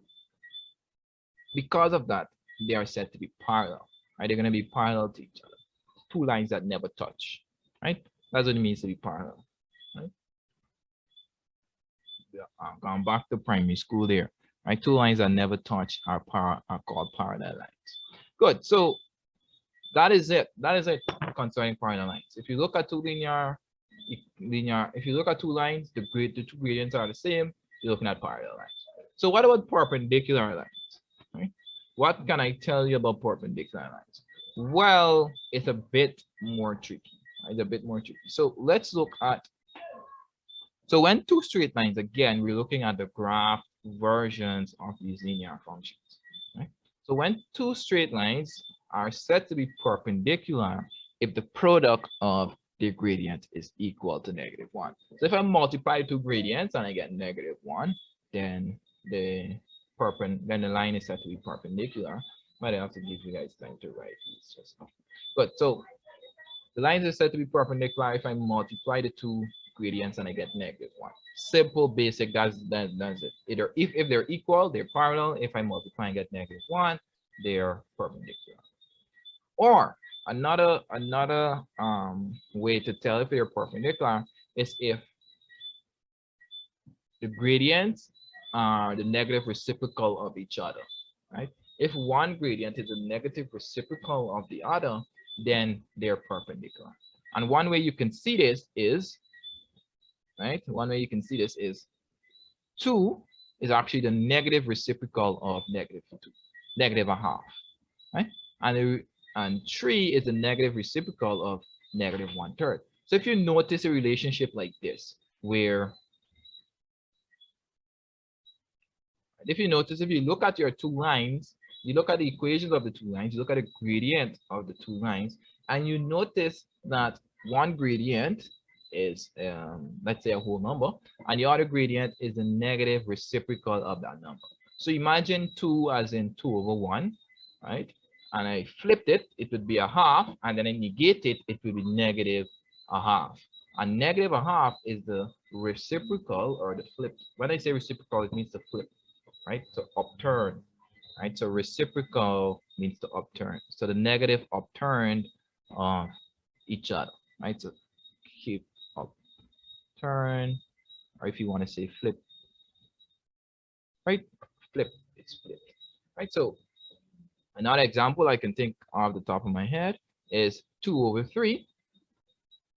B: because of that, they are said to be parallel, right? They're going to be parallel to each other. Two lines that never touch, right? That's what it means to be parallel, right? Going back to primary school there, right? Two lines that never touch are called parallel lines. Good. So that is it. That is it concerning parallel lines. If you look at if you look at two lines, the two gradients are the same, you're looking at parallel lines. So what about perpendicular lines? Right? What can I tell you about perpendicular lines? Well, it's a bit more tricky. It's a bit more tricky. So let's look at, so when two straight lines, again, we're looking at the graph versions of these linear functions. Right? So when two straight lines are said to be perpendicular if the product of their gradient is equal to -1. So if I multiply two gradients and I get -1, then the line is said to be perpendicular. But I have to give you guys time to write these just now. Good. So the lines are said to be perpendicular if I multiply the two gradients and I get -1. Simple, basic. That's it. Either if they're equal, they're parallel. If I multiply and get -1, they're perpendicular. Or another way to tell if they're perpendicular is if the gradients are the negative reciprocal of each other, right? If one gradient is a negative reciprocal of the other, then they're perpendicular. And one way you can see this is, right? One way you can see this is 2 is actually the negative reciprocal of -2, -1/2, right? And 3 is the negative reciprocal of -1/3. So if you notice a relationship like this, where if you look at your two lines, you look at the equations of the two lines, you look at the gradient of the two lines, and you notice that one gradient is, let's say, a whole number, and the other gradient is the negative reciprocal of that number. So imagine 2 as in 2/1, right? And I flipped it, it would be 1/2, and then I negate it, it would be -1/2. And -1/2 is the reciprocal or the flip. When I say reciprocal, it means to flip, right? To upturn, right? So reciprocal means to upturn. So the negative upturned of each other, right? So keep upturn, or if you want to say flip, right? Flip, it's flipped, right? So another example I can think off the top of my head is 2/3.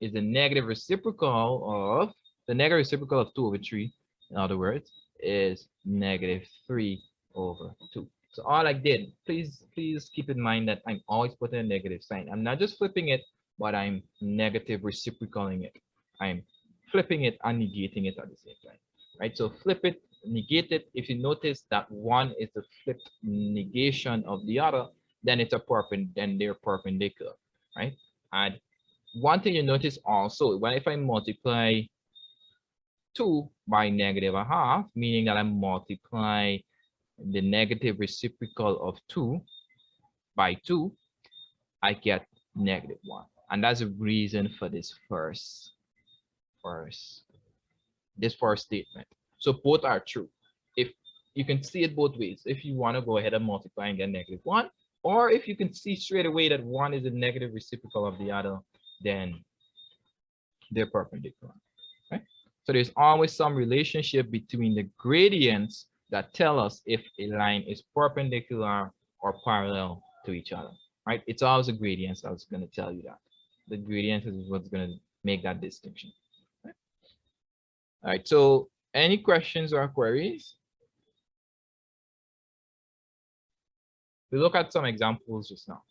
B: is the negative reciprocal of, the negative reciprocal of 2 over 3, in other words, is negative 3 over 2. So all I did, please keep in mind that I'm always putting a negative sign. I'm not just flipping it, but I'm negative reciprocaling it. I'm flipping it and negating it at the same time, right? So flip it, negate it. If you notice that one is the flipped negation of the other, then it's a then they're perpendicular, right? And one thing you notice also, when if I multiply 2 by negative a half, meaning that I multiply the negative reciprocal of 2 by 2, I get negative 1. And that's the reason for this first statement. So both are true. If you can see it both ways, if you want to go ahead and multiply and get negative 1, or if you can see straight away that one is a negative reciprocal of the other, then they're perpendicular, right? So there's always some relationship between the gradients that tell us if a line is perpendicular or parallel to each other, right? It's always the gradients that's going to tell you that. The gradient is what's going to make that distinction. Right? All right, so any questions or queries? We look at some examples just now.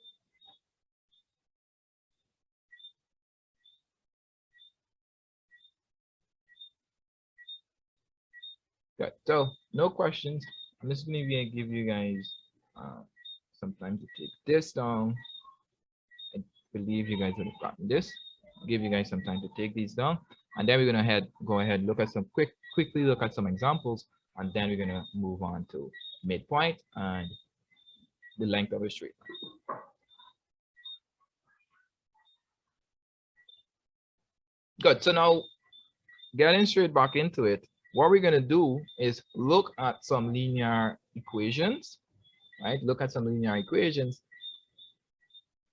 B: Good. So no questions. I'm just going to give you guys some time to take this down. I believe you guys would have gotten this. I'll give you guys some time to take these down, and then we're going to go ahead look at some quickly look at some examples, and then we're going to move on to midpoint and the length of a straight line. Good. So now getting straight back into it, what we're going to do is look at some linear equations, right? Look at some linear equations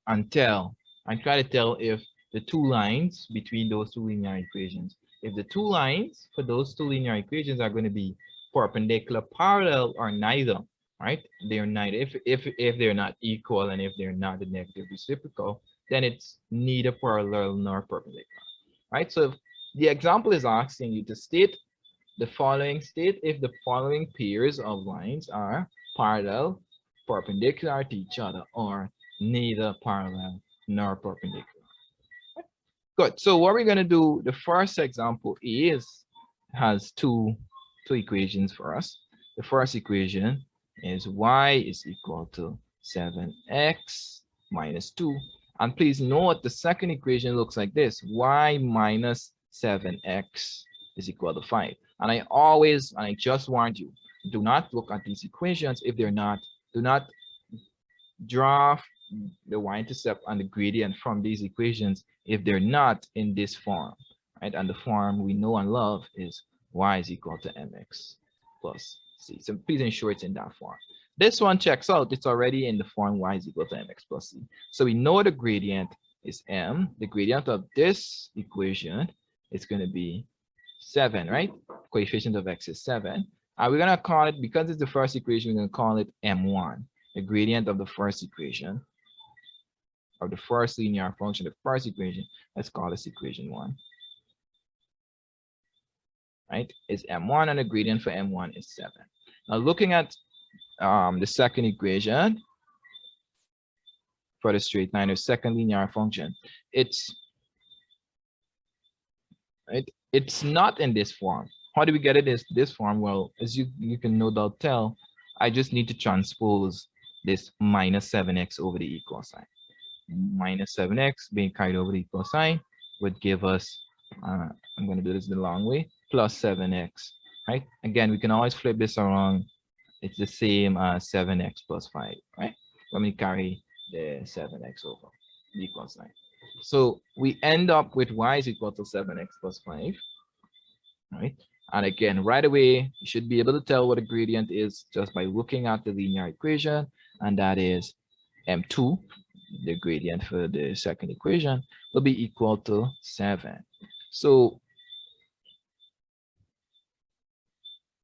B: and try to tell if the two lines between those two linear equations, if the two lines for those two linear equations are going to be perpendicular, parallel, or neither, right? They're neither. If they're not equal and if they're not the negative reciprocal, then it's neither parallel nor perpendicular, right? So if the example is asking you to state the following, if the following pairs of lines are parallel, perpendicular to each other, or neither parallel nor perpendicular. Good. So what we're going to do, the first example has two equations for us. The first equation is y is equal to 7x minus 2. And please note the second equation looks like this: y minus 7x is equal to 5. And I just warned you, do not look at these equations if they're not, do not draw the y-intercept and the gradient from these equations if they're not in this form, right? And the form we know and love is y is equal to mx plus c. So please ensure it's in that form. This one checks out. It's already in the form y is equal to mx plus c. So we know the gradient is m. The gradient of this equation is going to be 7, right? Coefficient of x is 7. And we're going to call it, because it's the first equation, we're going to call it m1. The gradient of the first equation, of the first linear function, the first equation, let's call this equation 1. Right? Is m1, and the gradient for m1 is 7. Now looking at the second equation for the straight line, the second linear function, it's not in this form. How do we get it in this form? Well, as you can no doubt tell, I just need to transpose this minus 7x over the equal sign. Minus 7x being carried over the equal sign would give us, I'm going to do this the long way, plus 7x, right? Again, we can always flip this around. It's the same as 7x plus 5, right? Let me carry the 7x over the equal sign. So we end up with y is equal to 7x plus 5, right? And again, right away, you should be able to tell what a gradient is just by looking at the linear equation, and that is m2, the gradient for the second equation, will be equal to 7. So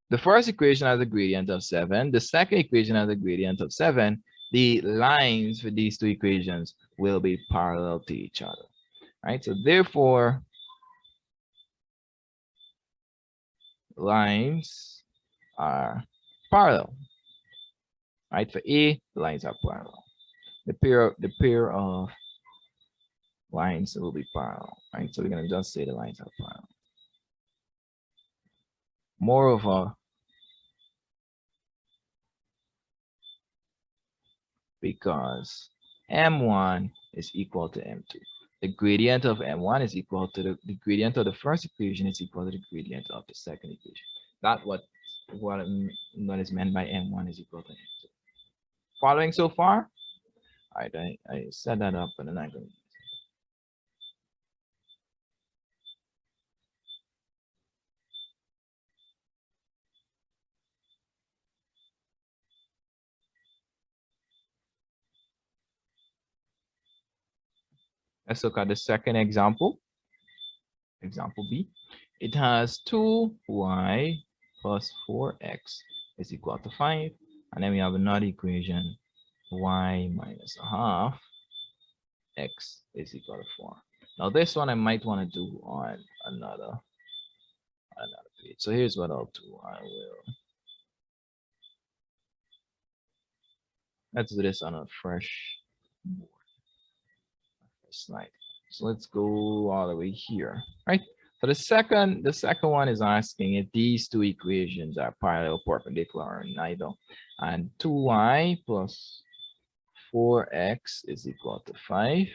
B: the first equation has a gradient of 7. The second equation has a gradient of 7. The lines for these two equations will be parallel to each other. right? So therefore, lines are parallel, right? For A, the lines are parallel. The pair of lines will be parallel, right? So we're gonna just say the lines are parallel. Moreover, because M1 is equal to M2. The gradient of M1 is equal to the gradient of the first equation is equal to the gradient of the second equation. That's what is meant by M1 is equal to M2. Following so far? All right, I set that up and then I'm going to let's look at the second example. Example B. It has 2y plus 4x is equal to 5. And then we have another equation, y minus a half x is equal to 4. Now this one I might want to do on another page. So here's what I'll do. Let's do this on a fresh board, slide. So let's go all the way here, right? So the second one is asking if these two equations are parallel, perpendicular, or neither. And 2y plus 4x is equal to 5.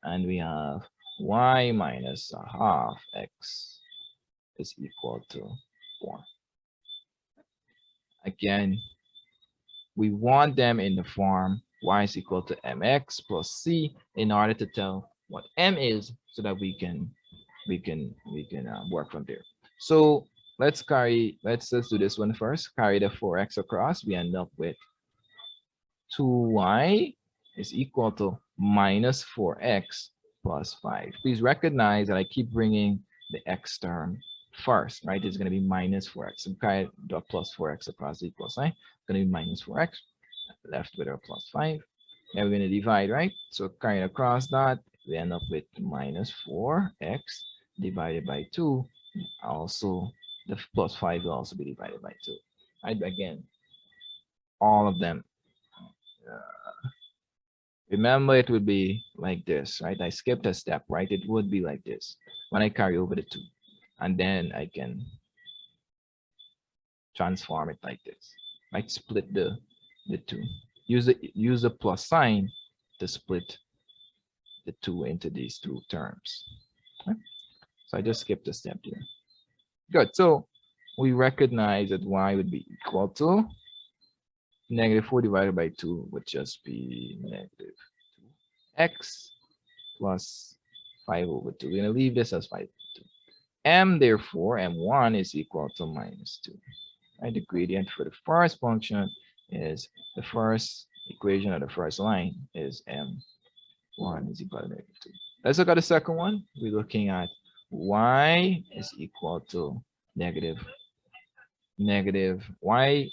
B: And we have y minus a half x is equal to 4. Again, we want them in the form y is equal to mx plus c in order to tell what m is, so that we can work from there. So let's do this one first. Carry the 4x across. We end up with 2y is equal to minus 4x plus 5. Please recognize that I keep bringing the x term first, right? It's going to be minus 4x. So carry the plus 4x across the equal sign. It's going to be minus 4x. Left with our plus 5. And we're going to divide, right? So carrying across that, we end up with minus 4x divided by 2. Also, the plus 5 will also be divided by 2. Right? Again, all of them. Remember, it would be like this, right? I skipped a step, right? It would be like this when I carry over the 2. And then I can transform it like this, right? Split the 2. Use the plus sign to split the 2 into these two terms. Okay? So I just skipped a step here. Good. So we recognize that y would be equal to negative 4 divided by 2 would just be negative 2x plus 5 over 2. We're going to leave this as 5 over 2. M, therefore, M1 is equal to minus 2. Right? The gradient for the first function is the first equation of the first line is M1 is equal to negative 2. Let's look at the second one. We're looking at y is equal to negative y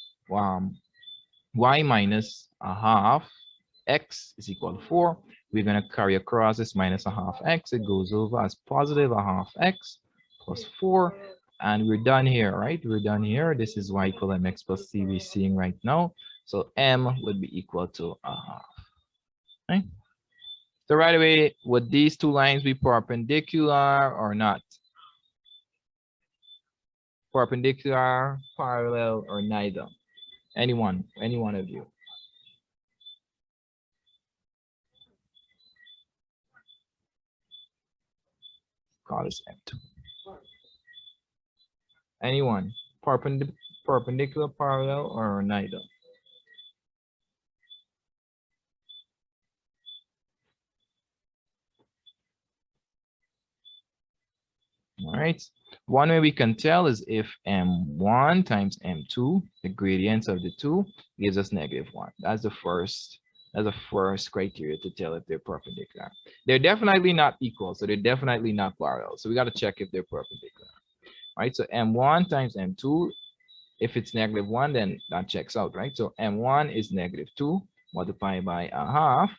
B: minus a half x is equal to 4. We're going to carry across this minus a half x. It goes over as positive a half x plus 4. And we're done here, right? We're done here. This is y equal mx plus c we're seeing right now. So m would be equal to a half. Okay? So right away, would these two lines be perpendicular or not? Perpendicular, parallel, or neither? Any one of you. Call this M2. Anyone? Perpendicular, parallel, or neither? All right. One way we can tell is if M1 times M2, the gradients of the two, gives us negative 1. That's the first criteria to tell if they're perpendicular. They're definitely not equal, so they're definitely not parallel. So we got to check if they're perpendicular. All right, so M1 times M2, if it's negative 1, then that checks out, right? So M1 is negative 2 multiplied by a half.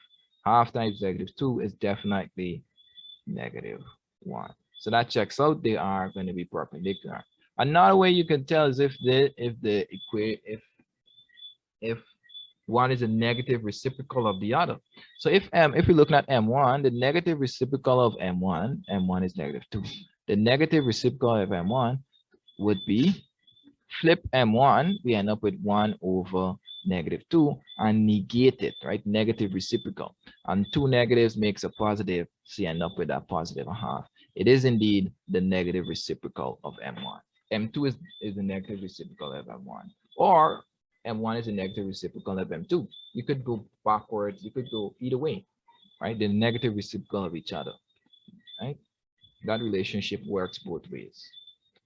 B: Half times negative 2 is definitely -1. So that checks out. They are going to be perpendicular. Another way you can tell is if one is a negative reciprocal of the other. So if we're looking at M1, the negative reciprocal of M1 is -2. The negative reciprocal of M1 would be flip M1, we end up with 1 over -2 and negate it, right? Negative reciprocal. And two negatives makes a positive, so you end up with a +1/2. It is indeed the negative reciprocal of M1. M2 is the negative reciprocal of M1. Or M1 is a negative reciprocal of M2. You could go backwards, you could go either way, right? The negative reciprocal of each other, right? That relationship works both ways.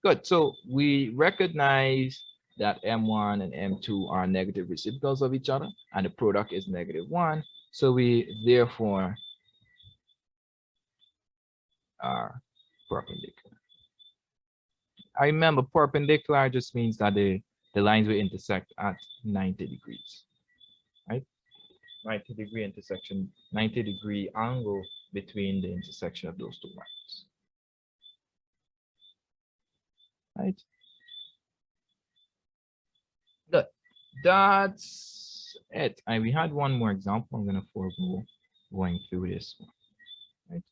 B: Good. So we recognize that M1 and M2 are negative reciprocals of each other, and the product is -1. So we therefore are perpendicular. I remember perpendicular just means that the lines will intersect at 90 degrees, right? 90-degree intersection, 90-degree angle between the intersection of those two lines. Right? Good. That's it. And we had one more example. I'm going to forego going through this one. Right?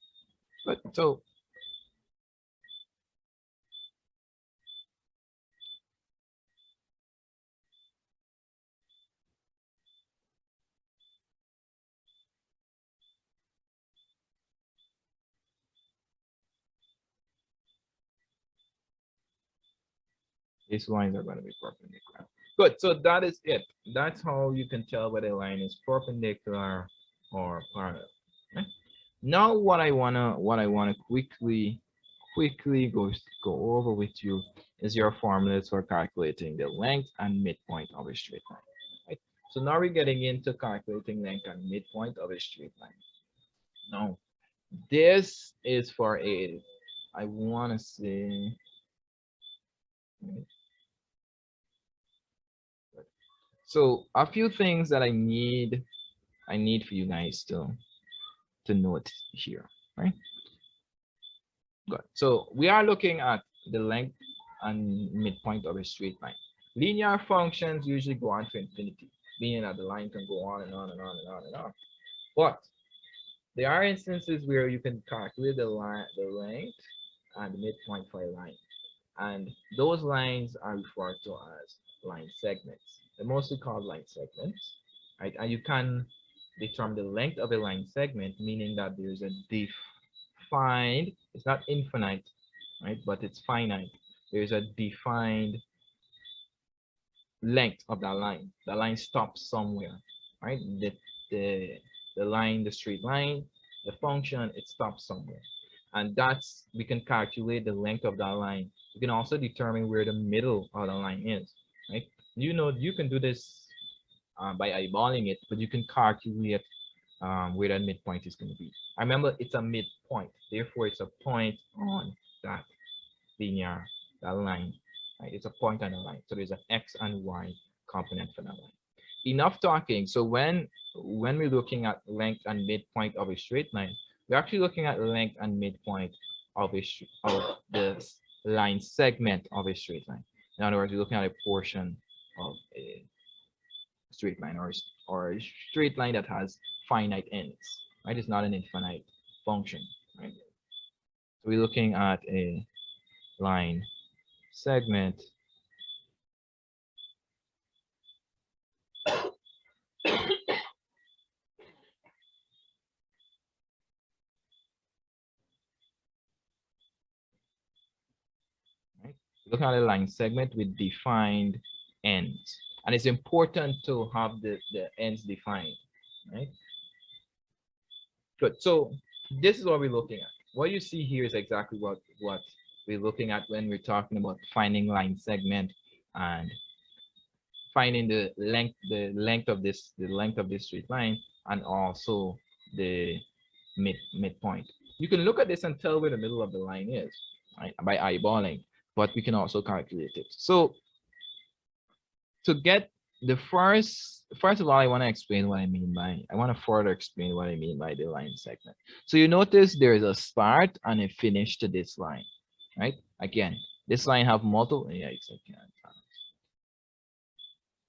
B: But so these lines are going to be perpendicular. Good. So that is it. That's how you can tell whether a line is perpendicular or parallel. Okay? Now what I wanna quickly go over with you is your formulas for calculating the length and midpoint of a straight line. Right? So now we're getting into calculating length and midpoint of a straight line. Now this is for a, I want to say, so a few things that I need for you guys to note here, right? Good. So we are looking at the length and midpoint of a straight line. Linear functions usually go on to infinity, meaning that the line can go on and on and on and on and on. But there are instances where you can calculate the length and the midpoint for a line. And those lines are referred to as line segments. They're mostly called line segments, right? And you can determine the length of a line segment, meaning that there's a defined, it's not infinite, right? But it's finite. There's a defined length of that line. The line stops somewhere, right? The line, the straight line, the function, it stops somewhere. And that's, we can calculate the length of that line. You can also determine where the middle of the line is, right? You know, you can do this by eyeballing it, but you can calculate where that midpoint is going to be. I remember it's a midpoint, therefore it's a point on that linear, that line, right? It's a point on the line. So there's an X and Y component for that line. Enough talking. So when we're looking at length and midpoint of a straight line, we're actually looking at length and midpoint of the line segment of a straight line. In other words, we're looking at a portion of a straight line or a straight line that has finite ends, right? It's not an infinite function, right? So we're looking at a line segment right? Looking at a line segment with defined ends. And it's important to have the ends defined, right? Good. So this is what we're looking at. What you see here is exactly what we're looking at when we're talking about finding line segment and finding the length of this straight line, and also the midpoint. You can look at this and tell where the middle of the line is, right, by eyeballing, but we can also calculate it. So to get the first of all, I want to explain what I mean by, I want to further explain what I mean by the line segment. So you notice there is a start and a finish to this line, right? Again, this line have multiple, yeah, it's okay.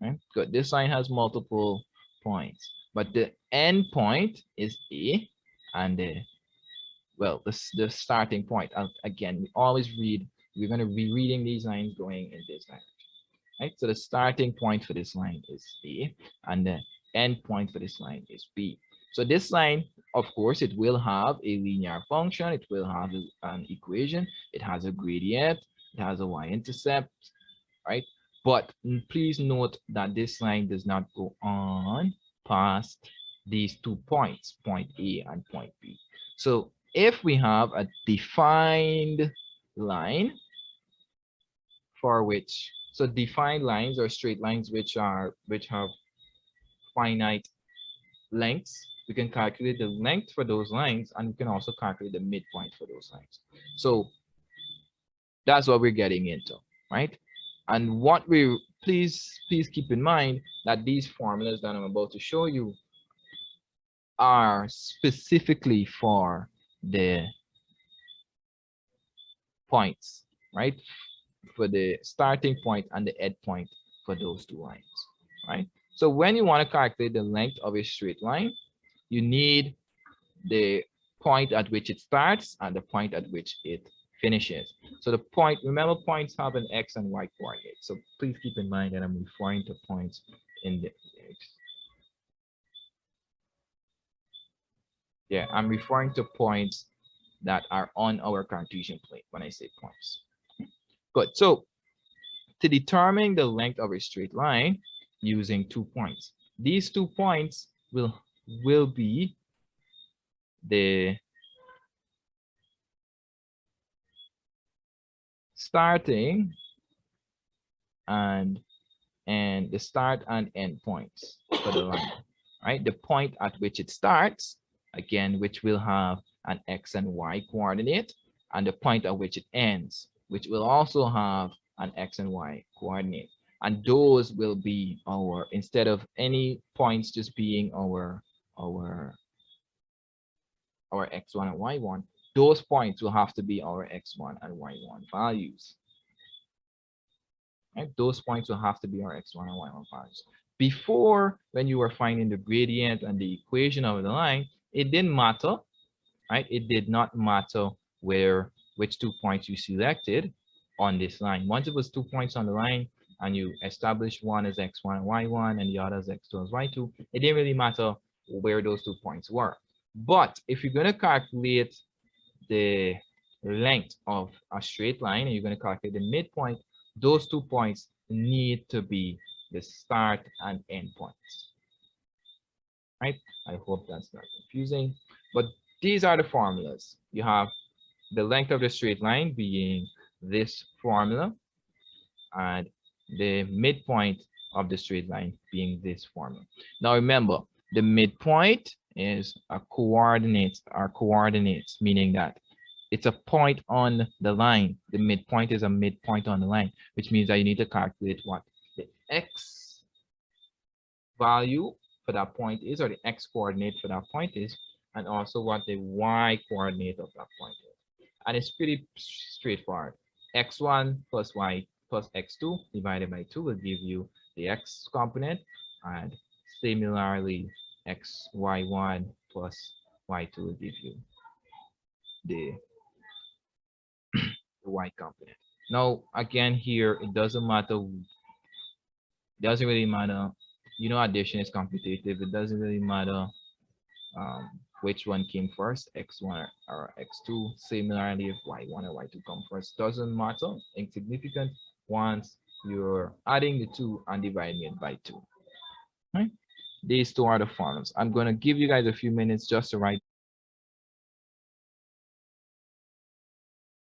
B: Right? Good. This line has multiple points, but the end point is A, and well, the starting point. Again, we always read. We're going to be reading these lines going in this direction. Right? So the starting point for this line is A, and the end point for this line is B. So this line, of course, it will have a linear function. It will have an equation. It has a gradient. It has a y-intercept, right? But please note that this line does not go on past these 2 points, point A and point B. So if we have a defined line for which, so defined lines are straight lines which have finite lengths, we can calculate the length for those lines, and we can also calculate the midpoint for those lines. So that's what we're getting into, right? And what we please keep in mind that these formulas that I'm about to show you are specifically for the points, right? For the starting point and the end point for those 2 lines, right? So when you want to calculate the length of a straight line, you need the point at which it starts and the point at which it finishes. So the point, remember, points have an x and y coordinate. So please keep in mind that I'm referring to points in the yeah, I'm referring to points that are on our Cartesian plane when I say points. Good. So to determine the length of a straight line using 2 points, these 2 points will be the starting and the start and end points for the line, right? The point at which it starts, again, which will have an x and y coordinate, and the point at which it ends, which will also have an x and y coordinate. And those will be our, instead of any points just being our x1 and y1, those points will have to be our x1 and y1 values. Right? Those points will have to be our x1 and y1 values. Before, when you were finding the gradient and the equation of the line, it didn't matter, right? It did not matter which 2 points you selected on this line. Once it was 2 points on the line and you established one as x1 and y1 and the other as x2 as y2, it didn't really matter where those 2 points were. But if you're going to calculate the length of a straight line and you're going to calculate the midpoint, those 2 points need to be the start and end points, right? I hope that's not confusing, but these are the formulas. You have the length of the straight line being this formula, and the midpoint of the straight line being this formula. Now remember, the midpoint is a coordinates, meaning that it's a point on the line. The midpoint is a midpoint on the line, which means that you need to calculate what the x value for that point is, or the x coordinate for that point is, and also what the y coordinate of that point is. And it's pretty straightforward. X1 plus y plus x2 divided by 2 will give you the x component, and similarly xy1 plus y2 will give you the y component. Now again, here it doesn't really matter, you know, addition is computative. It doesn't really matter which one came first, x1 or x2. Similarly, if y1 or y2 come first, doesn't matter, insignificant once you're adding the 2 and dividing it by 2. Right? These 2 are the formulas. I'm going to give you guys a few minutes just to write